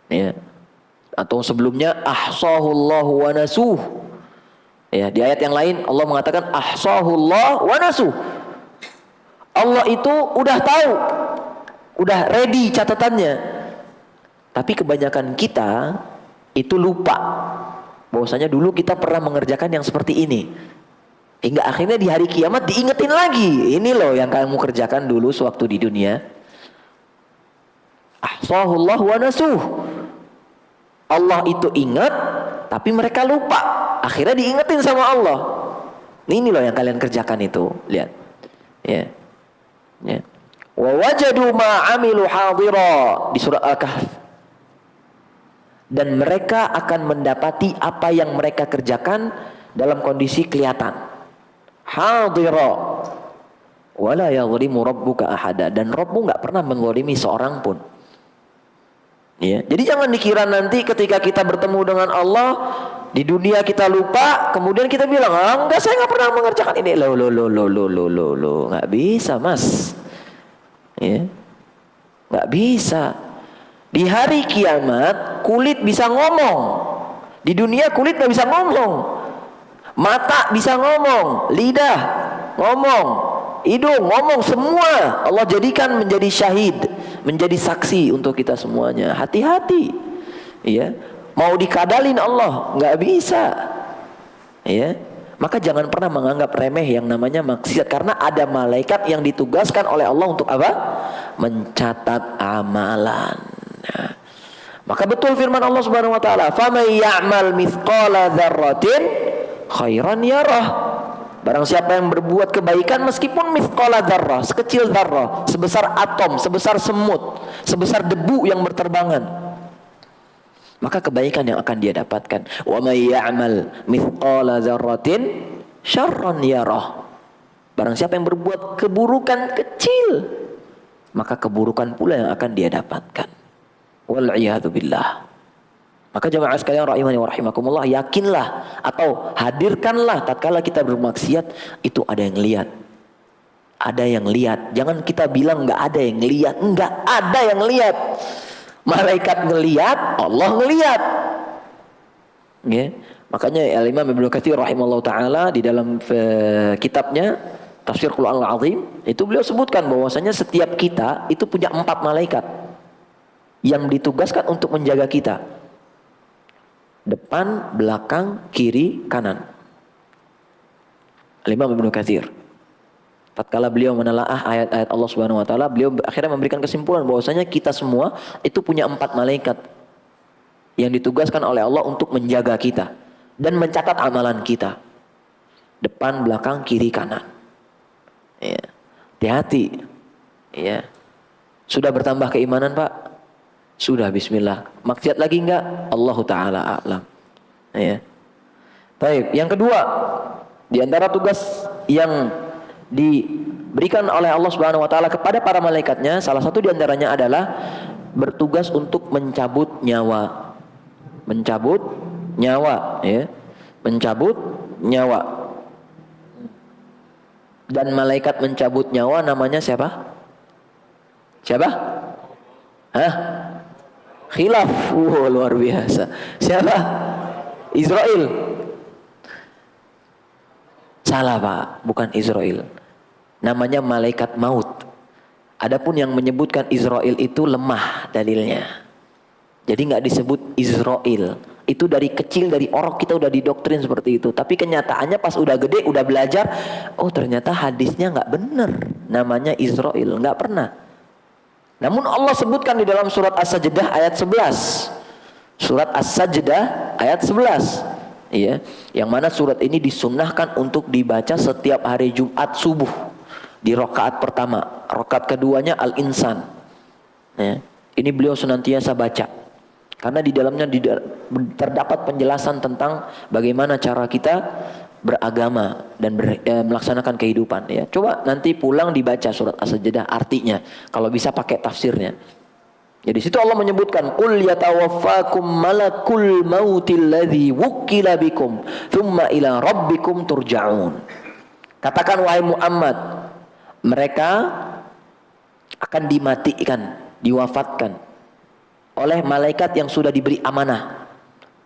Ya. Atau sebelumnya ahsahullahu wa nasuh. Ya, di ayat yang lain Allah mengatakan ahsahullah wa nasuh. Allah itu udah tahu, udah ready catatannya. Tapi kebanyakan kita itu lupa bahwasanya dulu kita pernah mengerjakan yang seperti ini. Hingga akhirnya di hari kiamat diingetin lagi. Ini loh yang kamu kerjakan dulu sewaktu di dunia. Ahsahullah wa nasuh. Allah itu ingat, tapi mereka lupa. Akhirnya diingetin sama Allah. Ini loh yang kalian kerjakan itu. Lihat. Ya. Ya. Wa wajadu ma 'amilu hadira di surah Al-Kahf. Dan mereka akan mendapati apa yang mereka kerjakan dalam kondisi kelihatan. Hadira. Wala yadhlimu rabbuka ahada. Dan Rabbmu enggak pernah menzalimi seorang pun. Ya. Jadi jangan dikira nanti ketika kita bertemu dengan Allah di dunia kita lupa, kemudian kita bilang, enggak, saya enggak pernah mengerjakan ini. Loh, enggak bisa, Mas. Ya. Enggak bisa. Di hari kiamat kulit bisa ngomong. Di dunia kulit enggak bisa ngomong. Mata bisa ngomong, lidah ngomong, hidung ngomong, semua Allah jadikan menjadi syahid, menjadi saksi untuk kita semuanya. Hati-hati. Ya. Mau dikadalin Allah, nggak bisa. Ya. Maka jangan pernah menganggap remeh yang namanya maksiat, karena ada malaikat yang ditugaskan oleh Allah untuk apa? Mencatat amalan. Nah. Maka betul firman Allah Subhanahu wa taala, "Faman ya'mal mithqala dzarratin khairan yarah." Barang siapa yang berbuat kebaikan meskipun mithqala dzarrah, sekecil dzarrah, sebesar atom, sebesar semut, sebesar debu yang berterbangan, maka kebaikan yang akan dia dapatkan. Wa may ya'mal mithqala dzarratin syarran yarah. Barang siapa yang berbuat keburukan kecil, maka keburukan pula yang akan dia dapatkan. Wal iyadu billah. Maka jemaah sekalian rahimani wa rahimakumullah, yakinlah atau hadirkanlah tatkala kita bermaksiat itu ada yang lihat. Ada yang lihat. Jangan kita bilang enggak ada yang lihat. Enggak ada yang lihat. Malaikat ngelihat, Allah ngelihat. Ya. Makanya Al-Imam Ibnu Katsir rahimahullah taala di dalam kitabnya Tafsir Qur'an Al-Azim itu beliau sebutkan bahwasanya setiap kita itu punya 4 malaikat yang ditugaskan untuk menjaga kita. Depan, belakang, kiri, kanan. Al-Imam Ibnu Katsir tatkala beliau menelaah ayat-ayat Allah Subhanahu wa taala, beliau akhirnya memberikan kesimpulan bahwasanya kita semua itu punya 4 malaikat yang ditugaskan oleh Allah untuk menjaga kita dan mencatat amalan kita. Depan, belakang, kiri, kanan. Ya. Hati-hati. Ya. Sudah bertambah keimanan, Pak? Sudah, bismillah. Maksiat lagi enggak? Allahu taala a'lam. Ya. Baik, yang kedua, di antara tugas yang diberikan oleh Allah Subhanahu wa taala kepada para malaikatnya, salah satu di antaranya adalah bertugas untuk mencabut nyawa. Mencabut nyawa, ya. Mencabut nyawa. Dan malaikat mencabut nyawa namanya siapa? Siapa? Hah? Khilaf. Wow, luar biasa. Siapa? Israel. Salah Pak, bukan Israel. Namanya malaikat maut. Adapun yang menyebutkan Israel itu lemah dalilnya. Jadi nggak disebut Israel. Itu dari kecil, dari orok kita udah didoktrin seperti itu. Tapi kenyataannya pas udah gede, udah belajar, oh ternyata hadisnya nggak bener. Namanya Israel, nggak pernah. Namun Allah sebutkan di dalam surat As-Sajdah ayat 11. Surat As-Sajdah ayat 11. Iya, yang mana surat ini disunnahkan untuk dibaca setiap hari Jumat subuh. Di rakaat pertama, rakaat keduanya Al-Insan. Ya, ini beliau senantiasa baca. Karena di dalamnya terdapat penjelasan tentang bagaimana cara kita beragama dan melaksanakan kehidupan. Ya, coba nanti pulang dibaca surat As-Sajdah artinya. Kalau bisa pakai tafsirnya. Jadi situ Allah menyebutkan qul yatawaffakum malakul mautil ladzi wukkila bikum tsumma ila rabbikum turja'un. Katakan wahai Muhammad, mereka akan dimatikan, diwafatkan oleh malaikat yang sudah diberi amanah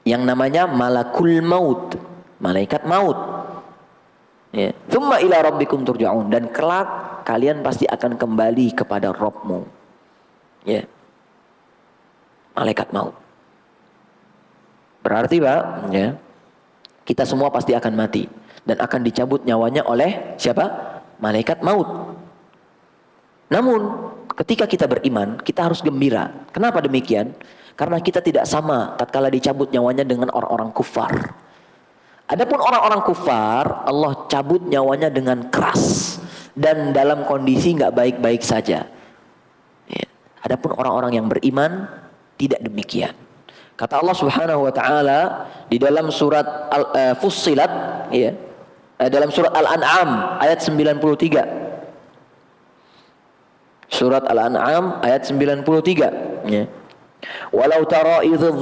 yang namanya malakul maut, malaikat maut. Ya, tsumma ila rabbikum turja'un, dan kelak kalian pasti akan kembali kepada Rabbmu. Ya. Malaikat maut. Berarti Pak, ya, kita semua pasti akan mati dan akan dicabut nyawanya oleh siapa? Malaikat maut. Namun ketika kita beriman, kita harus gembira. Kenapa demikian? Karena kita tidak sama tatkala dicabut nyawanya dengan orang-orang kufar. Adapun orang-orang kufar, Allah cabut nyawanya dengan keras dan dalam kondisi nggak baik-baik saja. Ya. Adapun orang-orang yang beriman tidak demikian. Kata Allah Subhanahu wa taala di dalam surat Fussilat, ya, dalam surat Al-An'am ayat 93. Surat Al-An'am ayat 93, ya. Walau tara idzal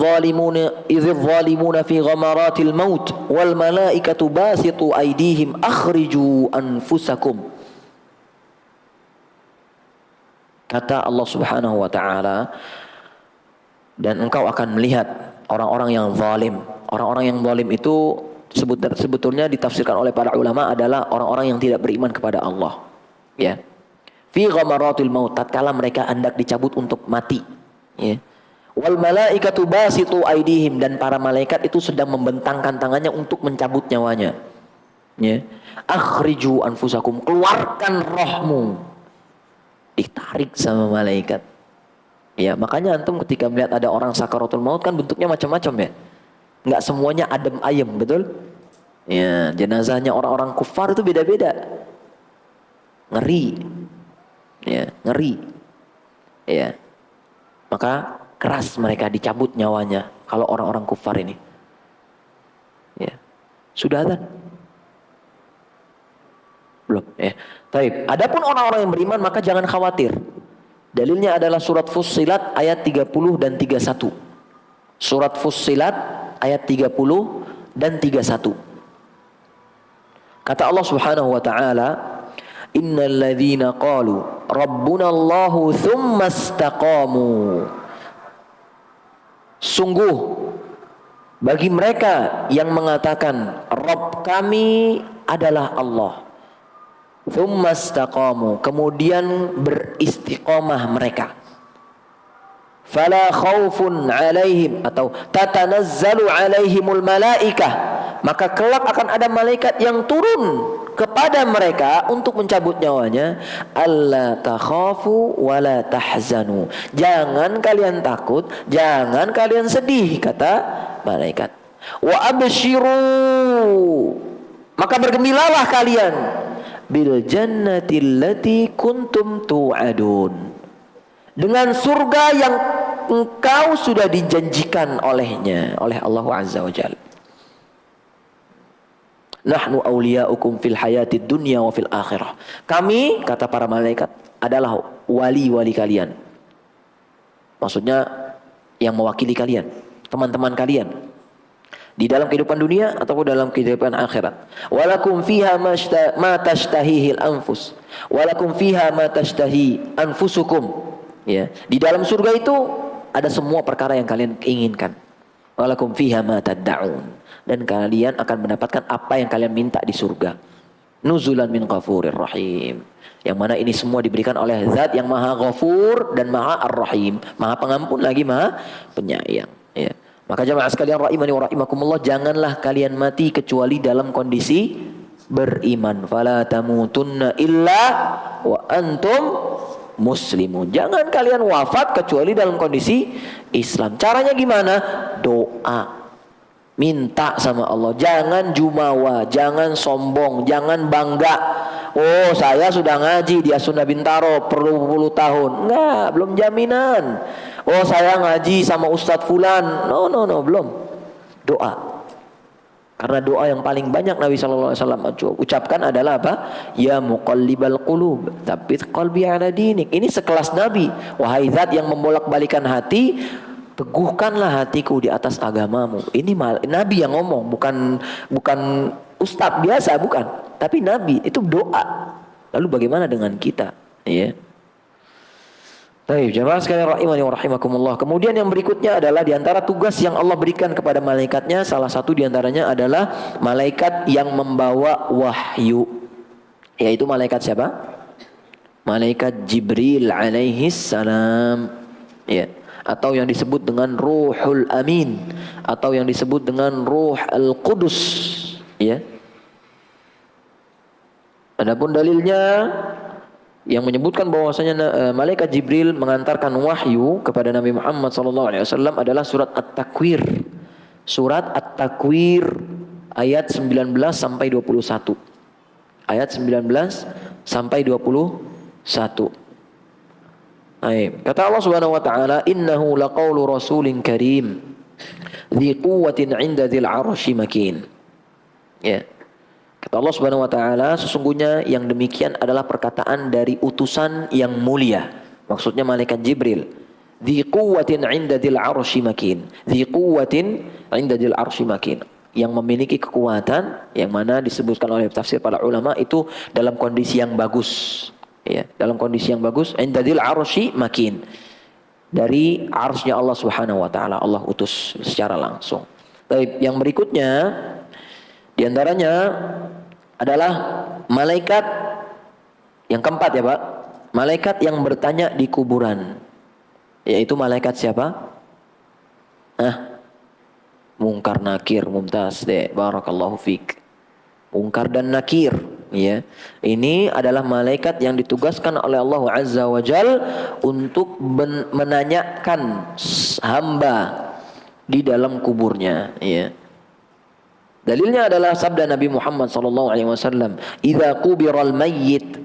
zalimuna fi ghamaratil maut wal malaikatu basitu aydihim akhriju anfusakum. Kata Allah Subhanahu wa taala, dan engkau akan melihat orang-orang yang zalim. Orang-orang yang zalim itu sebetulnya ditafsirkan oleh para ulama adalah orang-orang yang tidak beriman kepada Allah. Ya. Fi ghamaratil maut, tatkala mereka hendak dicabut untuk mati. Ya. Wal malaikatu basitu aydihim, dan para malaikat itu sedang membentangkan tangannya untuk mencabut nyawanya. Ya. Akhriju anfusakum, keluarkan rohmu. Ditarik sama malaikat. Ya, makanya antum ketika melihat ada orang sakaratul maut kan bentuknya macam-macam ya. Enggak semuanya adem ayem, betul? Ya, jenazahnya orang-orang kufar itu beda-beda. Ngeri. Ya, ngeri. Ya. Maka keras mereka dicabut nyawanya kalau orang-orang kufar ini. Ya. Sudah ada? Belum, ya. Baik, adapun orang-orang yang beriman maka jangan khawatir. Dalilnya adalah surat Fussilat ayat 30 dan 31. Surat Fussilat ayat 30 dan 31. Kata Allah Subhanahu wa taala, innal ladzina qalu rabbunallahu tsumma istaqamu. Sungguh bagi mereka yang mengatakan Rabb kami adalah Allah, tsumma istaqamu, kemudian beristiqomah mereka, fala khaufun alaihim, atau tatanazzalu alaihimul malaikah, maka kelak akan ada malaikat yang turun kepada mereka untuk mencabut nyawanya. Alla takhafu wala tahzanu, jangan kalian takut, jangan kalian sedih, kata malaikat. Wa abshiru, maka bergembiralah kalian, bil jannati allati kuntum tu'adun, dengan surga yang engkau sudah dijanjikan olehnya, oleh Allah Azza wa Jalla. Nahnu awliya'ukum fil hayatid dunya wa fil akhirah. Kami, kata para malaikat, adalah wali-wali kalian. Maksudnya yang mewakili kalian, teman-teman kalian. Di dalam kehidupan dunia ataupun dalam kehidupan akhirat. Walakum fiha ma tashtahihil anfus. Walakum fiha ma tashtahi anfusukum. Ya, di dalam surga itu ada semua perkara yang kalian inginkan. Walakum fiha ma tad'un. Dan kalian akan mendapatkan apa yang kalian minta di surga. Nuzulan min ghafurir rahim. Yang mana ini semua diberikan oleh Zat yang Maha Ghafur dan Maha Ar-Rahim, Maha Pengampun lagi Maha Penyayang. Ya. Maka jamaah sekalian rahimani wa rahimakumullah, janganlah kalian mati kecuali dalam kondisi beriman. Fala tamutunna illa wa antum muslimun. Jangan kalian wafat kecuali dalam kondisi Islam. Caranya gimana? Doa. Minta sama Allah. Jangan jumawa, jangan sombong, jangan bangga. Oh, saya sudah ngaji di As-Sunnah Bintaro puluh tahun. Enggak, belum jaminan. Oh, saya ngaji sama Ustadz Fulan. No, belum. Doa. Karena doa yang paling banyak Nabi SAW ucapkan adalah apa? Ya muqallibal qulub, tsabbit qalbi ala dinik. Ini sekelas Nabi. Wahai Zat yang membolak-balikan hati, teguhkanlah hatiku di atas agamamu. Ini Nabi yang ngomong, bukan ustadz biasa, bukan. Tapi Nabi itu doa. Lalu bagaimana dengan kita? Ya. Baik, jemaah sekalian rahimani wa rahimakumullah. Kemudian yang berikutnya adalah di antara tugas yang Allah berikan kepada malaikatnya, salah satu di antaranya adalah malaikat yang membawa wahyu. Yaitu malaikat siapa? Malaikat Jibril alaihi salam. Ya. Atau yang disebut dengan Ruhul Amin, atau yang disebut dengan Ruh Al-Qudus, ya. Adapun dalilnya yang menyebutkan bahwasanya malaikat Jibril mengantarkan wahyu kepada Nabi Muhammad SAW adalah surat At-Takwir. Surat At-Takwir ayat 19 sampai 21. Ayat 19 sampai 21. Kata Allah Subhanahu wa taala, innahu laqaulu rasulin karim dzi quwwatin 'inda dzil 'arsy makin. Ya. Kata Allah Subhanahu wa taala, sesungguhnya yang demikian adalah perkataan dari utusan yang mulia. Maksudnya malaikat Jibril. Dzi quwwatin 'inda dzil 'arsy makin. Dzi quwwatin 'inda dzil 'arsy makin. Yang memiliki kekuatan, yang mana disebutkan oleh tafsir para ulama itu dalam kondisi yang bagus. Ya, dalam kondisi yang bagus, 'inda dzil 'arsy makin. Dari arsy-Nya Allah Subhanahu wa taala, Allah utus secara langsung. Baik, yang berikutnya di antaranya adalah malaikat yang keempat ya Pak. Malaikat yang bertanya di kuburan. Yaitu malaikat siapa? Munkar Nakir, mumtaz deh. Barakallahu fiik. Munkar dan Nakir, ya. Ini adalah malaikat yang ditugaskan oleh Allah Azza wa Jal untuk menanyakan hamba di dalam kuburnya, ya. Dalilnya adalah sabda Nabi Muhammad SAW, "Idza qubiral mayyit,"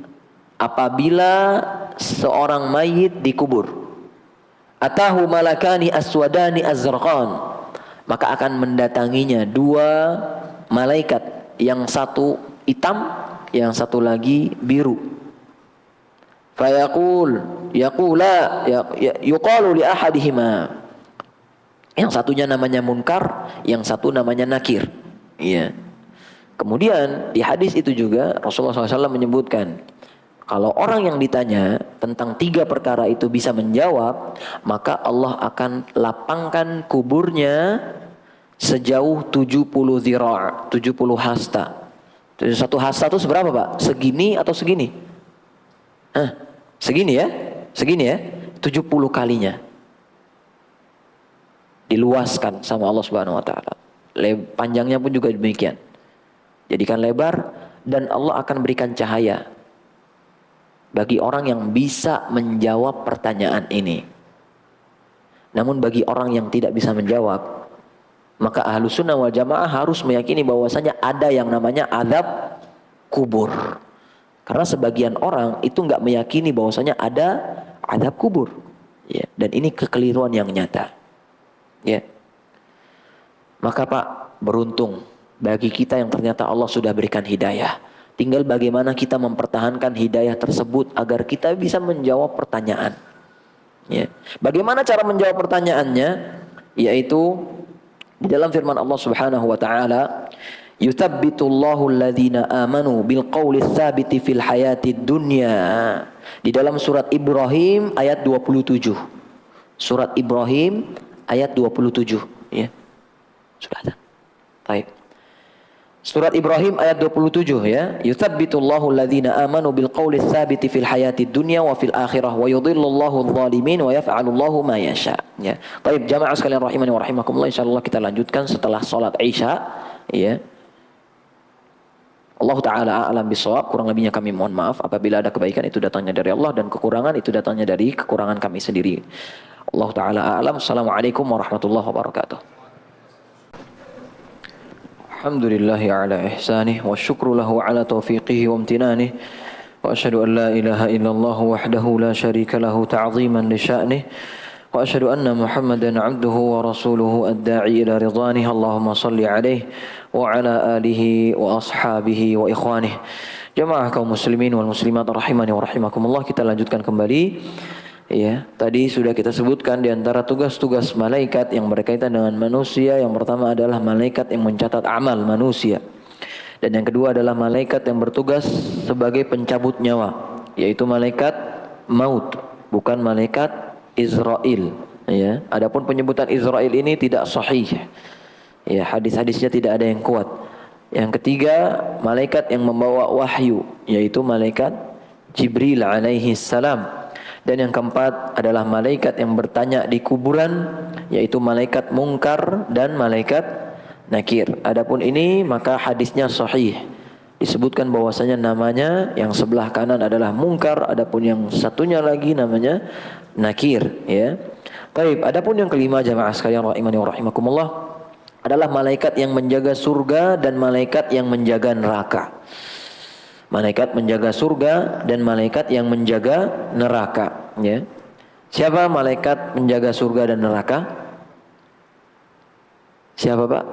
apabila seorang mayit dikubur, "atahu malakani aswadani azraqan," maka akan mendatanginya dua malaikat, yang satu hitam, yang satu lagi biru. Yuqalu li ahadihima. Yang satunya namanya Munkar, yang satu namanya Nakir. Iya. Kemudian di hadis itu juga Rasulullah SAW menyebutkan, kalau orang yang ditanya tentang 3 perkara itu bisa menjawab, maka Allah akan lapangkan kuburnya sejauh 70 zira', 70 hasta. Satu hasta itu seberapa Pak? Segini atau segini? Segini ya? Segini ya? 70 kalinya. Diluaskan sama Allah Subhanahu wa taala. Panjangnya pun juga demikian. Jadikan lebar, dan Allah akan berikan cahaya bagi orang yang bisa menjawab pertanyaan ini. Namun bagi orang yang tidak bisa menjawab, maka Ahlus Sunnah wal Jamaah harus meyakini bahwasanya ada yang namanya azab kubur. Karena sebagian orang itu enggak meyakini bahwasanya ada azab kubur. Ya, dan ini kekeliruan yang nyata. Ya. Maka Pak, beruntung bagi kita yang ternyata Allah sudah berikan hidayah. Tinggal bagaimana kita mempertahankan hidayah tersebut agar kita bisa menjawab pertanyaan. Ya. Bagaimana cara menjawab pertanyaannya? Yaitu Di dalam firman Allah Subhanahu wa taala, "Yuthabbitullahu alladhina amanu bil qawli tsabiti fil hayatid dunya." Di dalam surat Ibrahim ayat 27. Surat Ibrahim ayat 27, ya. Sudah ada. Baik. Surat Ibrahim ayat 27, ya. Yuthabbitullahu alladhina amanu bil qawli tsabiti fil hayatid dunya wa fil akhirah wa yudhillullahu adh-dhalimin wa yaf'alullahu ma yasha. Ya. Baik, jamaah sekalian rahimani wa rahimakumullah, insyaallah kita lanjutkan setelah salat Isya, ya. Allah Ta'ala a'lam bishawab. Kurang lebihnya kami mohon maaf. Apabila ada kebaikan itu datangnya dari Allah, dan kekurangan itu datangnya dari kekurangan kami sendiri. Allah Ta'ala a'lam. Assalamualaikum warahmatullahi wabarakatuh. Alhamdulillahi ala ihsanih wa syukru lahu ala taufiqihi wa amtinanih. Wa asyhadu an la ilaha illallah wahdahu la syarika lahu ta'ziman li sya'nih. Wa asyhadu anna Muhammadan 'abduhu wa rasuluhu ad-da'i ila ridwanih. Allahumma shalli 'alaihi wa 'ala alihi wa ashabihi wa ikhwanih. Jamaah kaum muslimin wal muslimat rahimani wa rahimakumullah, kita lanjutkan kembali. Ya, tadi sudah kita sebutkan di antara tugas-tugas malaikat yang berkaitan dengan manusia. Yang pertama adalah malaikat yang mencatat amal manusia. Dan yang kedua adalah malaikat yang bertugas sebagai pencabut nyawa, yaitu malaikat maut, bukan malaikat Israel. Ya, adapun penyebutan Israel ini tidak sahih. Ya, hadis-hadisnya tidak ada yang kuat. Yang ketiga, malaikat yang membawa wahyu, yaitu malaikat Jibril alaihi salam. Dan yang keempat adalah malaikat yang bertanya di kuburan, yaitu malaikat Munkar dan malaikat Nakir. Adapun ini maka hadisnya sahih. Disebutkan bahwasanya namanya yang sebelah kanan adalah Munkar, adapun yang satunya lagi namanya Nakir, ya. Baik, adapun yang kelima jamaah sekalian rahimani wa rahimakumullah adalah malaikat yang menjaga surga dan malaikat yang menjaga neraka. Malaikat menjaga surga dan malaikat yang menjaga neraka, ya. Siapa malaikat menjaga surga dan neraka? Siapa, Pak?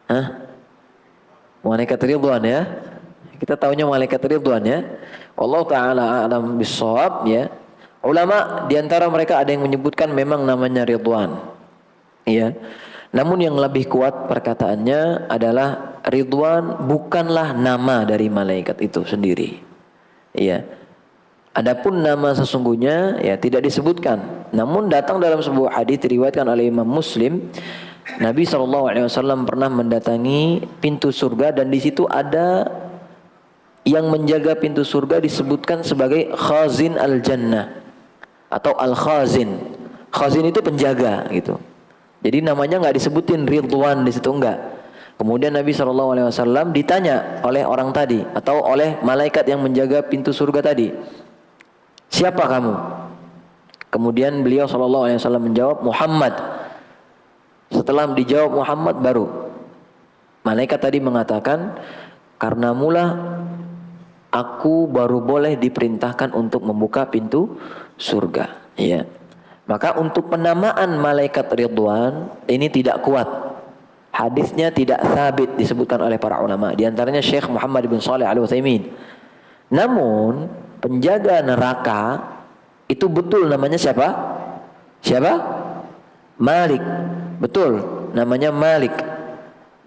Hah? Malaikat Ridwan, ya. Kita tahunya malaikat Ridwan, ya. Wallahu ta'ala a'lam bishawab, ya. Ulama di antara mereka ada yang menyebutkan memang namanya Ridwan, ya. Namun yang lebih kuat perkataannya adalah Ridwan bukanlah nama dari malaikat itu sendiri. Iya. Adapun nama sesungguhnya ya tidak disebutkan. Namun datang dalam sebuah hadis diriwayatkan oleh Imam Muslim, Nabi SAW pernah mendatangi pintu surga dan di situ ada yang menjaga pintu surga disebutkan sebagai khazin al-jannah atau al-khazin. Khazin itu penjaga gitu. Jadi namanya nggak disebutin Ridwan di situ, enggak. Kemudian Nabi SAW ditanya oleh orang tadi atau oleh malaikat yang menjaga pintu surga tadi, siapa kamu? Kemudian beliau SAW menjawab Muhammad. Setelah dijawab Muhammad baru malaikat tadi mengatakan, karena mula aku baru boleh diperintahkan untuk membuka pintu surga. Ya. Maka untuk penamaan malaikat Ridwan ini tidak kuat. Hadisnya tidak sabit disebutkan oleh para ulama. Di antaranya Syekh Muhammad bin Shalih Al-Utsaimin. Namun penjaga neraka itu betul namanya siapa? Siapa? Malik. Betul, namanya Malik.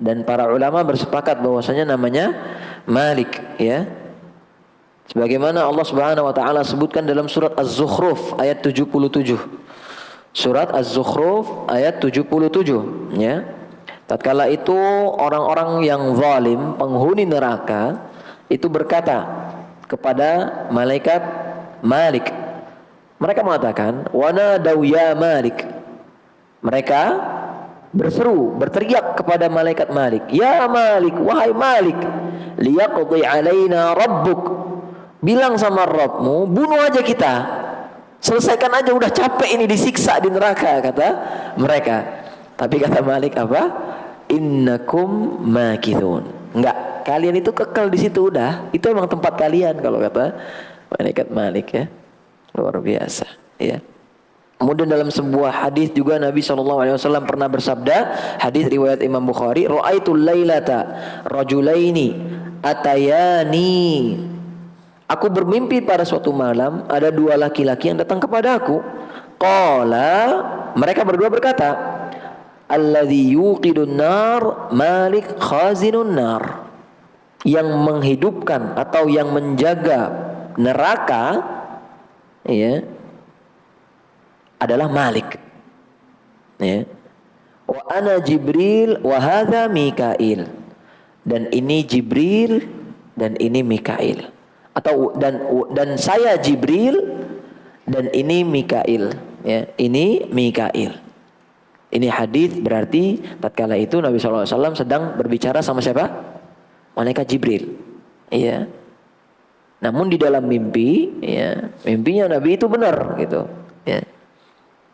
Dan para ulama bersepakat bahwasanya namanya Malik, ya. Sebagaimana Allah Subhanahu wa taala sebutkan dalam surat Az-Zukhruf ayat 77. Surat Az-Zukhruf ayat 77, ya. Tatkala itu orang-orang yang zalim, penghuni neraka itu berkata kepada malaikat Malik. Mereka mengatakan, "Wa nadaw ya Malik." Mereka berseru, berteriak kepada malaikat Malik, "Ya Malik, wahai Malik, liyaqdi alaina rabbuk." Bilang sama Rabbmu, bunuh aja kita. Selesaikan aja, udah capek ini disiksa di neraka, kata mereka. Tapi kata Malik apa? Innakum makithun. Enggak, kalian itu kekal di situ udah. Itu emang tempat kalian kalau kata malaikat Malik, ya. Luar biasa, ya. Kemudian dalam sebuah hadis juga Nabi SAW pernah bersabda, hadis riwayat Imam Bukhari, "Ra'aitul lailata rajulaini atayani." Aku bermimpi pada suatu malam ada dua laki-laki yang datang kepada aku. Qala, mereka berdua berkata, alladzi yuqidun nar, Malik khazinun nar. Yang menghidupkan atau yang menjaga neraka ya adalah Malik. Ya. Wa ana Jibril wa hadza Mikail. Dan ini Jibril dan ini Mikail. Atau dan saya Jibril dan ini Mikail, ya. Ini Mikail. Ini hadis berarti tatkala itu Nabi SAW sedang berbicara sama siapa? Malaikat Jibril. Iya. Namun di dalam mimpi, ya, mimpinya Nabi itu benar gitu, ya.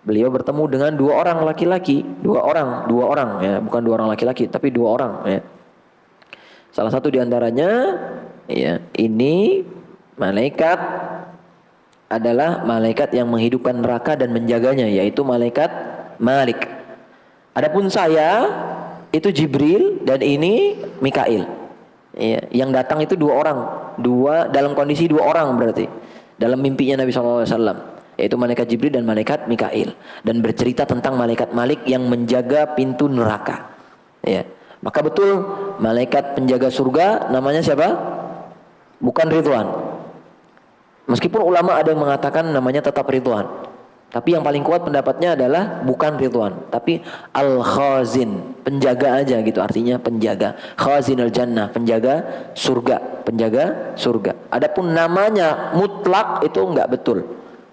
Beliau bertemu dengan dua orang laki-laki, dua orang ya, bukan dua orang laki-laki tapi dua orang, ya. Salah satu di antaranya, ya, ini malaikat adalah malaikat yang menghidupkan neraka dan menjaganya, yaitu malaikat Malik. Adapun saya itu Jibril dan ini Mikail. Ya, yang datang itu dua orang, dalam kondisi dua orang berarti dalam mimpinya Nabi SAW, yaitu malaikat Jibril dan malaikat Mikail, dan bercerita tentang malaikat Malik yang menjaga pintu neraka. Ya. Maka betul malaikat penjaga surga namanya siapa? Bukan Ridwan. Meskipun ulama ada yang mengatakan namanya tetap Ridwan, tapi yang paling kuat pendapatnya adalah bukan Ridwan, tapi Al-Khazin, penjaga aja gitu, artinya penjaga. Khazinul Jannah, penjaga surga, penjaga surga. Adapun namanya mutlak itu enggak betul.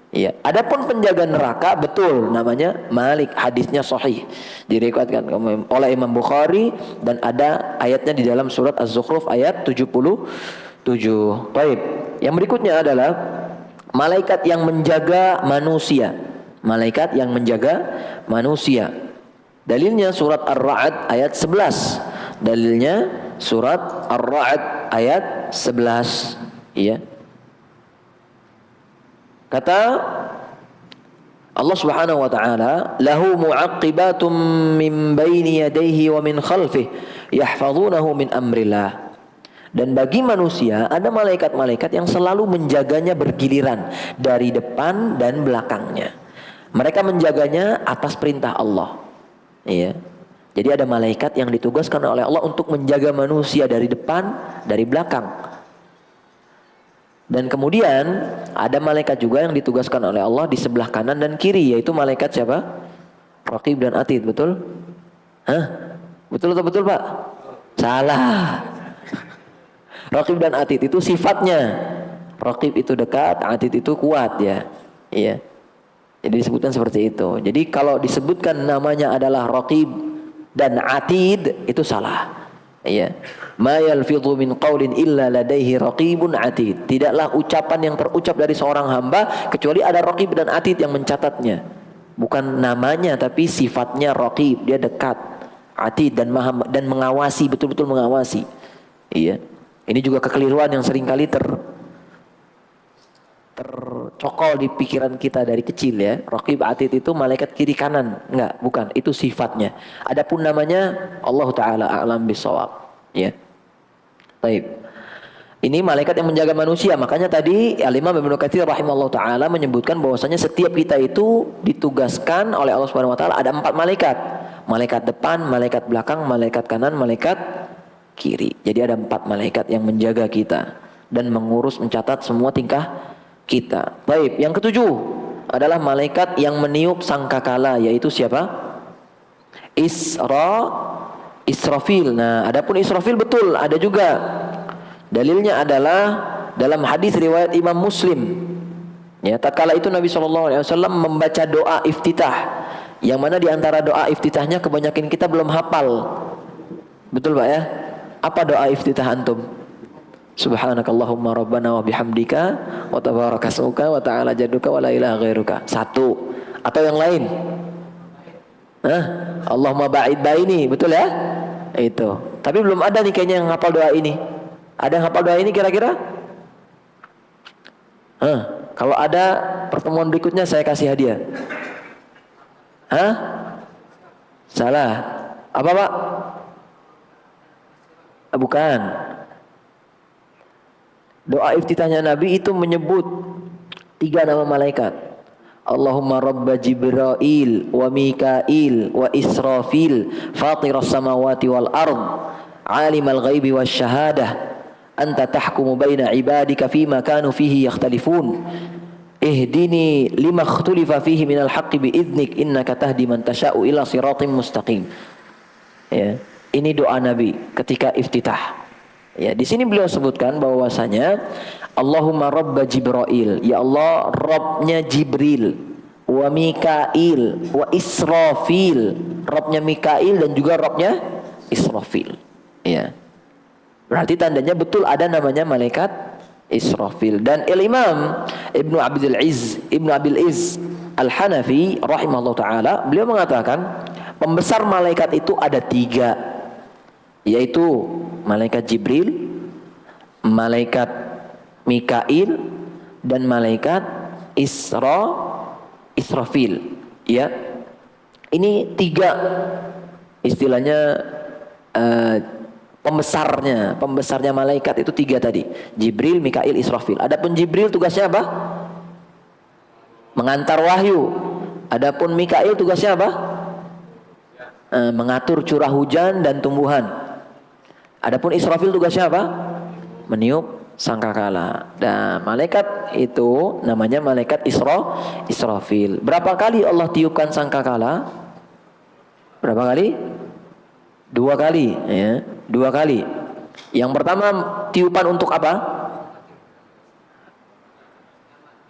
Iya. Adapun penjaga neraka betul namanya Malik, hadisnya sahih diriwayatkan oleh Imam Bukhari dan ada ayatnya di dalam surat Az-Zukhruf ayat 77. Baik. Yang berikutnya adalah malaikat yang menjaga manusia. Malaikat yang menjaga manusia. Dalilnya surat Ar-Ra'd ayat 11. Dalilnya surat Ar-Ra'd ayat 11. Iya. Kata Allah Subhanahu wa taala, lahu mu'aqibatum min baini yadayhi wa min khalfihi yahfazunahu min amrillah. Dan bagi manusia ada malaikat-malaikat yang selalu menjaganya bergiliran dari depan dan belakangnya. Mereka menjaganya atas perintah Allah. Iya. Jadi ada malaikat yang ditugaskan oleh Allah untuk menjaga manusia dari depan, dari belakang. Dan kemudian ada malaikat juga yang ditugaskan oleh Allah di sebelah kanan dan kiri, yaitu malaikat siapa? Raqib dan Atid, betul? Hah? Betul atau betul, Pak? Salah. Raqib dan Atid itu sifatnya. Raqib itu dekat, Atid itu kuat, ya. Iya. Jadi disebutkan seperti itu. Jadi kalau disebutkan namanya adalah Raqib dan Atid itu salah. Iya. Ma yalfidhu min qaulin illa ladaihi raqibun atid. Tidaklah ucapan yang terucap dari seorang hamba kecuali ada raqib dan atid yang mencatatnya. Bukan namanya tapi sifatnya raqib, dia dekat. Atid dan mengawasi, betul-betul mengawasi. Iya. Ini juga kekeliruan yang seringkali tercokol di pikiran kita dari kecil, ya. Raqib atid itu malaikat kiri kanan. Enggak, bukan. Itu sifatnya. Adapun namanya Allah Ta'ala a'lam bishawab. Ya. Baik. Ini malaikat yang menjaga manusia. Makanya tadi Al-Imam Ibnu Katsir rahimahullah taala menyebutkan bahwasanya setiap kita itu ditugaskan oleh Allah Subhanahu wa taala ada 4 malaikat. Malaikat depan, malaikat belakang, malaikat kanan, malaikat kiri. Jadi ada 4 malaikat yang menjaga kita dan mengurus, mencatat semua tingkah kita. Baik, yang ketujuh adalah malaikat yang meniup sangkakala, yaitu siapa? Israfil. Nah, adapun Israfil betul ada juga. Dalilnya adalah dalam hadis riwayat Imam Muslim. Ya, tatkala itu Nabi SAW membaca doa iftitah, yang mana di antara doa iftitahnya kebanyakan kita belum hafal. Betul, Pak, ya? Apa doa iftitah antum? Subhanakallahumma rabbana wa bihamdika wa tabarakasmuka wa ta'ala jadduka wa la ilaha ghairuka. Satu. Atau yang lain? Allahumma ba'id baini, betul ya? Itu. Tapi belum ada nih kayaknya yang hafal doa ini. Ada yang hafal doa ini kira-kira? Kalau ada, pertemuan berikutnya saya kasih hadiah. Salah. Apa, Pak? Bukan. Doa iftitahnya Nabi itu menyebut 3 nama malaikat. Allahumma rabba Jibril wa Mikail wa Israfil fatiras samawati wal ard alimal ghaibi was syahadah anta tahkumu baina ibadika fima kanu fihi yakhtalifun ihdini lima ikhtulifa fihi minal haqqi biidnik innaka tahdi man tasha'u ila siratim mustaqim. Ya, ini doa Nabi ketika iftitah. Ya, di sini beliau sebutkan bahwasanya Allahumma rabba Jibril, ya Allah Rabbnya Jibril, wa Mikail, wa Israfil, Rabbnya Mikail dan juga Rabbnya Israfil. Ya. Berarti tandanya betul ada namanya malaikat Israfil. Dan Imam Ibnu Abil Izz Al-Hanafi rahimahullah ta'ala, beliau mengatakan pembesar malaikat itu ada 3, yaitu malaikat Jibril, malaikat Mikail, dan malaikat Israfil. Ya, ini 3 istilahnya pembesarnya malaikat itu 3 tadi, Jibril, Mikail, Israfil. Adapun Jibril tugasnya apa? Mengantar wahyu. Adapun Mikail tugasnya apa? Mengatur curah hujan dan tumbuhan. Adapun Israfil tugasnya apa? Meniup sangkakala. Nah, malaikat itu namanya malaikat Israfil. Berapa kali Allah tiupkan sangkakala? Berapa kali? 2 kali, ya. 2 kali. Yang pertama tiupan untuk apa?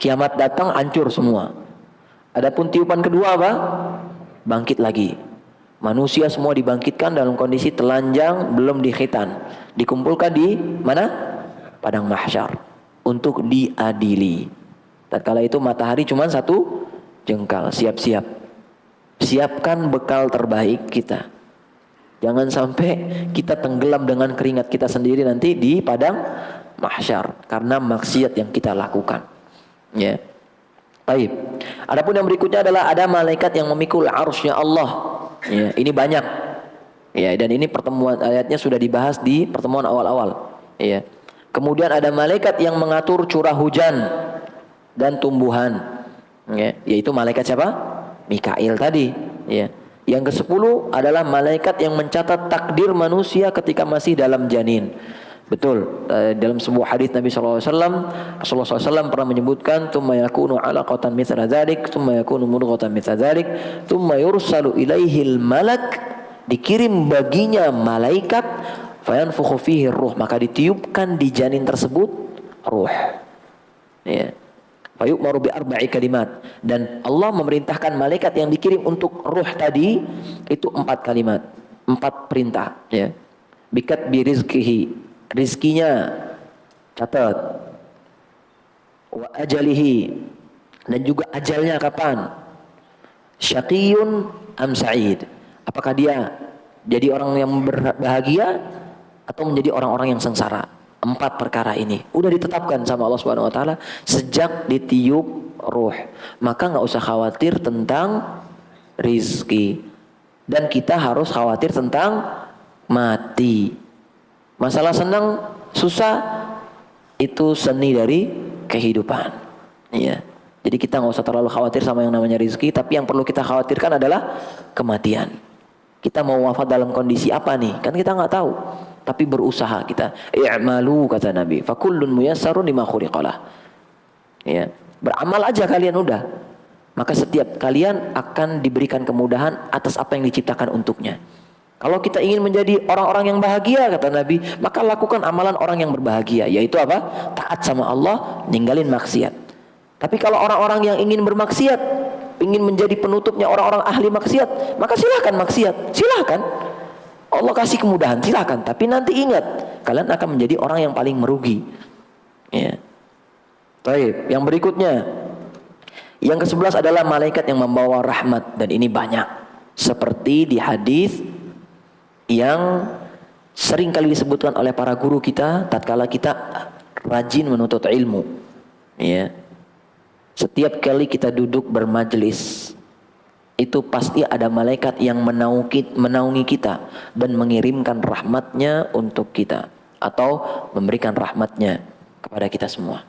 Kiamat datang, hancur semua. Adapun tiupan kedua apa? Bangkit lagi. Manusia semua dibangkitkan dalam kondisi telanjang, belum dikhitan. Dikumpulkan di mana? Padang mahsyar untuk diadili. Tatkala itu matahari cuma 1 jengkal. Siap-siap. Siapkan bekal terbaik kita. Jangan sampai kita tenggelam dengan keringat kita sendiri nanti di padang mahsyar karena maksiat yang kita lakukan. Ya. Baik. Adapun yang berikutnya adalah ada malaikat yang memikul arsy-Nya Allah. Ya, ini banyak. Ya, dan ini pertemuan ayatnya sudah dibahas di pertemuan awal-awal. Ya. Kemudian ada malaikat yang mengatur curah hujan dan tumbuhan. Ya, yaitu malaikat siapa? Mikail tadi. Ya. Yang ke-10 adalah malaikat yang mencatat takdir manusia ketika masih dalam janin. Betul, dalam sebuah hadis Nabi SAW, Rasulullah SAW pernah menyebutkan, "Tsumma yakunu 'alaqatan mithla dzalik, tsumma yakunu mudghatan mithla dzalik, tsumma yursalu ilaihil malak," dikirim baginya malaikat, fayanfukhu fihi ruh, maka ditiupkan di janin tersebut ruh. Ya. Fayu'maru bi 4 kalimat, dan Allah memerintahkan malaikat yang dikirim untuk ruh tadi itu 4 kalimat, 4 perintah, ya. Bikat bi rizqihi, rizkinya catat, wa ajalihi, dan juga ajalnya kapan, syaqiyun am sa'id, apakah dia jadi orang yang berbahagia atau menjadi orang-orang yang sengsara. 4 perkara ini udah ditetapkan sama Allah Subhanahu wa taala sejak ditiup ruh. Maka enggak usah khawatir tentang rizki, dan kita harus khawatir tentang mati. Masalah senang, susah itu seni dari kehidupan. Ya. Jadi kita enggak usah terlalu khawatir sama yang namanya rizki, tapi yang perlu kita khawatirkan adalah kematian. Kita mau wafat dalam kondisi apa nih? Kan kita enggak tahu. Tapi berusaha kita. I'malu kata Nabi, fakullun muyassarun lima khuliqalah. Ya, beramal aja kalian udah. Maka setiap kalian akan diberikan kemudahan atas apa yang diciptakan untuknya. Kalau kita ingin menjadi orang-orang yang bahagia kata Nabi, maka lakukan amalan orang yang berbahagia, yaitu apa? Taat sama Allah, ninggalin maksiat. Tapi kalau orang-orang yang ingin bermaksiat, ingin menjadi penutupnya orang-orang ahli maksiat, maka silahkan maksiat, silahkan. Allah kasih kemudahan, silakan. Tapi nanti ingat, kalian akan menjadi orang yang paling merugi. Ya. Baik, yang berikutnya, yang ke-11 adalah malaikat yang membawa rahmat, dan ini banyak. Seperti di hadis yang sering kali disebutkan oleh para guru kita tatkala kita rajin menuntut ilmu. Ya. Setiap kali kita duduk bermajelis, itu pasti ada malaikat yang menaungi kita dan mengirimkan rahmatnya untuk kita, atau memberikan rahmatnya kepada kita semua.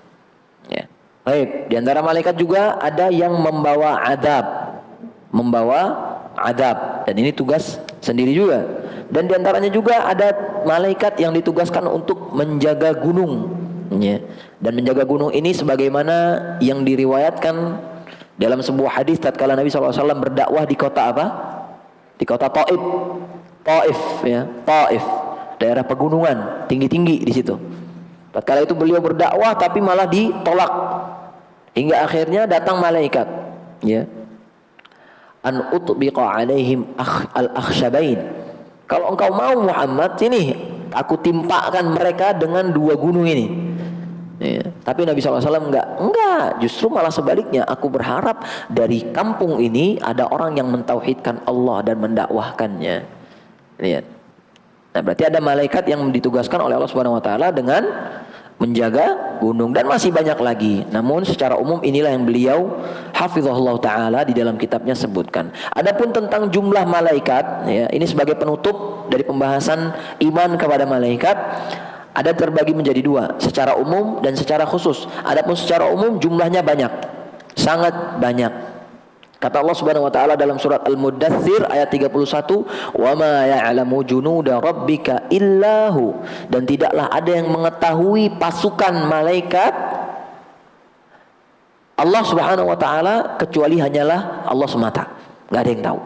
Ya. Baik, di antara malaikat juga ada yang membawa adab. Dan ini tugas sendiri juga. Dan di antaranya juga ada malaikat yang ditugaskan untuk menjaga gunung, ya. Dan menjaga gunung ini sebagaimana yang diriwayatkan dalam sebuah hadis tatkala Nabi SAW berdakwah di kota apa? Di kota Taif, ya, Taif, daerah pegunungan, tinggi-tinggi di situ. Tatkala itu beliau berdakwah tapi malah ditolak. Hingga akhirnya datang malaikat, ya. An utbiqa alaihim al-akhshabain. Kalau engkau mau Muhammad, sini aku timpakan mereka dengan 2 gunung ini. Ya. Tapi Nabi SAW enggak, justru malah sebaliknya. Aku berharap dari kampung ini ada orang yang mentauhidkan Allah dan mendakwahkannya. Lihat. Nah, berarti ada malaikat yang ditugaskan oleh Allah Subhanahu wa taala dengan menjaga gunung, dan masih banyak lagi. Namun secara umum inilah yang beliau hafizahullah taala di dalam kitabnya sebutkan. Adapun tentang jumlah malaikat, ya, ini sebagai penutup dari pembahasan iman kepada malaikat, ada terbagi menjadi 2, secara umum dan secara khusus. Adapun secara umum jumlahnya banyak, sangat banyak. Kata Allah Subhanahu wa taala dalam surat Al-Muddatsir ayat 31, "Wa ma ya'lamu junuda rabbika illahu." Dan tidaklah ada yang mengetahui pasukan malaikat Allah Subhanahu wa taala kecuali hanyalah Allah semata. Enggak ada yang tahu.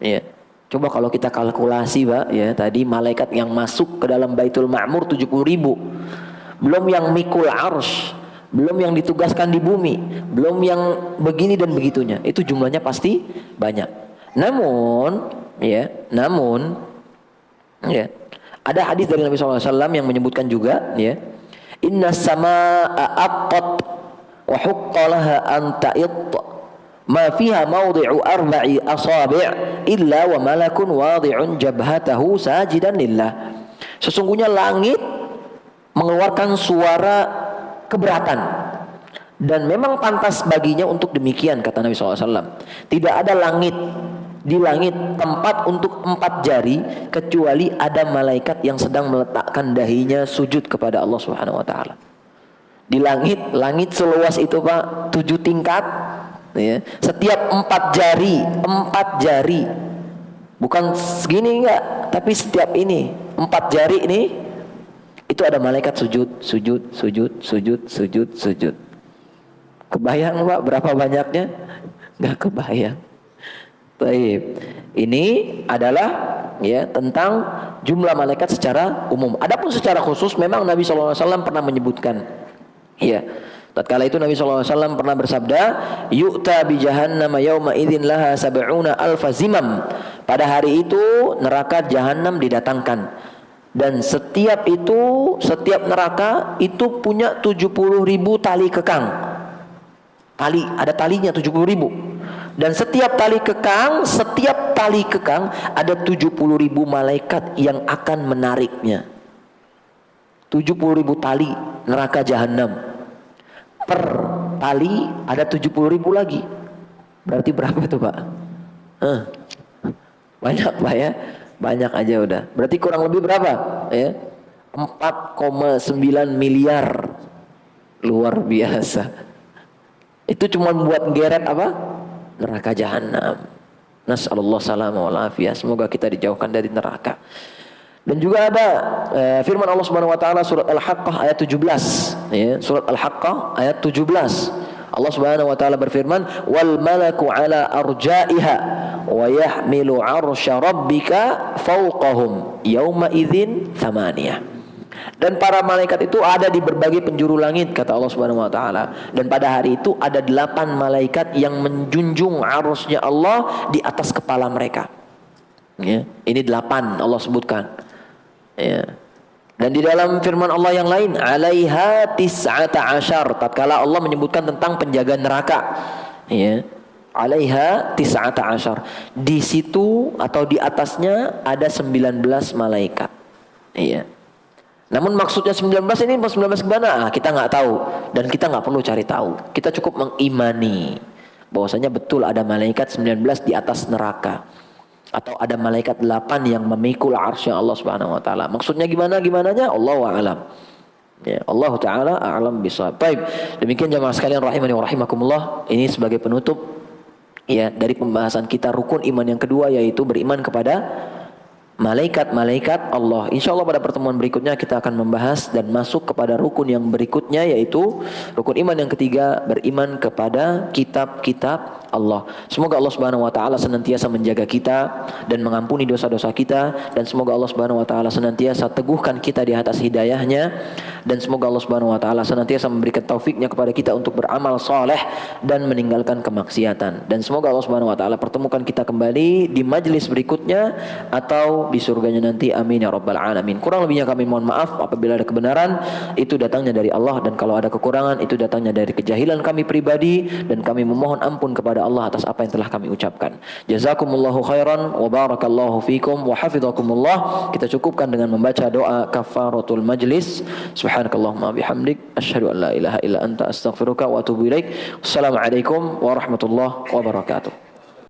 Ya. Coba kalau kita kalkulasi, Pak, ya, tadi malaikat yang masuk ke dalam Baitul Ma'mur 70.000. Belum yang mikul arsy, belum yang ditugaskan di bumi, belum yang begini dan begitunya. Itu jumlahnya pasti banyak. Namun ada hadis dari Nabi SAW yang menyebutkan juga, ya, inna samaa'a aqqat wa huqqalaha an ta'id ma fiha mawdi'u 4 asabi' illa wa malakun wadi'un jabhatahu sajidan lillah. Sesungguhnya langit mengeluarkan suara keberatan, dan memang pantas baginya untuk demikian, kata Nabi SAW. Tidak ada di langit tempat untuk 4 jari kecuali ada malaikat yang sedang meletakkan dahinya sujud kepada Allah Subhanahu wa taala. Di langit seluas itu, Pak, 7 tingkat, ya. Setiap 4 jari, bukan segini enggak, tapi setiap ini 4 jari ini, itu ada malaikat sujud. Kebayang, Pak, berapa banyaknya? Enggak kebayang. Baik. Ini adalah, ya, tentang jumlah malaikat secara umum. Adapun secara khusus memang Nabi SAW pernah menyebutkan. Ya. Tatkala itu Nabi SAW pernah bersabda, "Yu'ta bi jahannam yauma idzin laha sab'una alfa zimam." Pada hari itu neraka jahanam didatangkan. Dan setiap neraka itu punya 70.000 tali kekang. Ada talinya 70.000. Dan setiap tali kekang ada 70.000 malaikat yang akan menariknya. 70.000 tali neraka jahanam. Per tali ada 70.000 lagi. Berarti berapa tuh, Pak? Banyak, Pak, ya. Banyak aja udah. Berarti kurang lebih berapa? Ya. 4,9 miliar. Luar biasa. Itu cuma buat geret apa? Neraka jahanam. Nasallallahu salamah wal afiyah. Semoga kita dijauhkan dari neraka. Dan juga ada firman Allah Subhanahu wa taala surat Al-Haqqah ayat 17, ya, surat Al-Haqqah ayat 17. Allah Subhanahu wa taala berfirman, "Wal malaku ala arja'iha wa yahmilu 'arsya rabbika fawqahum yauma idzin thamaniyah." Dan para malaikat itu ada di berbagai penjuru langit, kata Allah Subhanahu wa taala. Dan pada hari itu ada 8 malaikat yang menjunjung arsy-Nya Allah di atas kepala mereka. Ya, ini 8 Allah sebutkan. Ya. Dan di dalam firman Allah yang lain, "Alaiha 19." Tatkala Allah menyebutkan tentang penjaga neraka, ya. Alaiha 19. Di situ atau di atasnya ada 19 malaikat. Iya. Namun maksudnya 19 ini 19 gimana? Kita nggak tahu dan kita nggak perlu cari tahu. Kita cukup mengimani bahwasanya betul ada malaikat 19 di atas neraka. Atau ada malaikat 8 yang memikul arsy Allah Subhanahu wa taala. Maksudnya gimananya? Allahu a'lam. Ya, Allah taala a'lam bishawab. Baik, demikian jamaah sekalian rahimani wa rahimakumullah. Ini sebagai penutup ya dari pembahasan kita rukun iman yang kedua, yaitu beriman kepada malaikat-malaikat Allah. Insya Allah pada pertemuan berikutnya kita akan membahas dan masuk kepada rukun yang berikutnya, yaitu rukun iman yang ketiga, beriman kepada kitab-kitab Allah. Semoga Allah Subhanahu wa taala senantiasa menjaga kita dan mengampuni dosa-dosa kita, dan semoga Allah Subhanahu wa taala senantiasa teguhkan kita di atas hidayahnya, dan semoga Allah Subhanahu wa taala senantiasa memberikan taufiknya kepada kita untuk beramal saleh dan meninggalkan kemaksiatan. Dan semoga Allah Subhanahu wa taala pertemukan kita kembali di majelis berikutnya atau di surganya nanti. Amin ya rabbal alamin. Kurang lebihnya kami mohon maaf. Apabila ada kebenaran, itu datangnya dari Allah, dan kalau ada kekurangan, itu datangnya dari kejahilan kami pribadi, dan kami memohon ampun kepada Allah atas apa yang telah kami ucapkan. Jazakumullahu khairan wa barakallahu fikum wa hafizakumullah. Kita cukupkan dengan membaca doa kafaratul majlis. Subhanakallahumma bihamdik asyhadu an la ilaha illa anta astaghfiruka wa atubu ilaik. Assalamualaikum warahmatullahi wabarakatuh.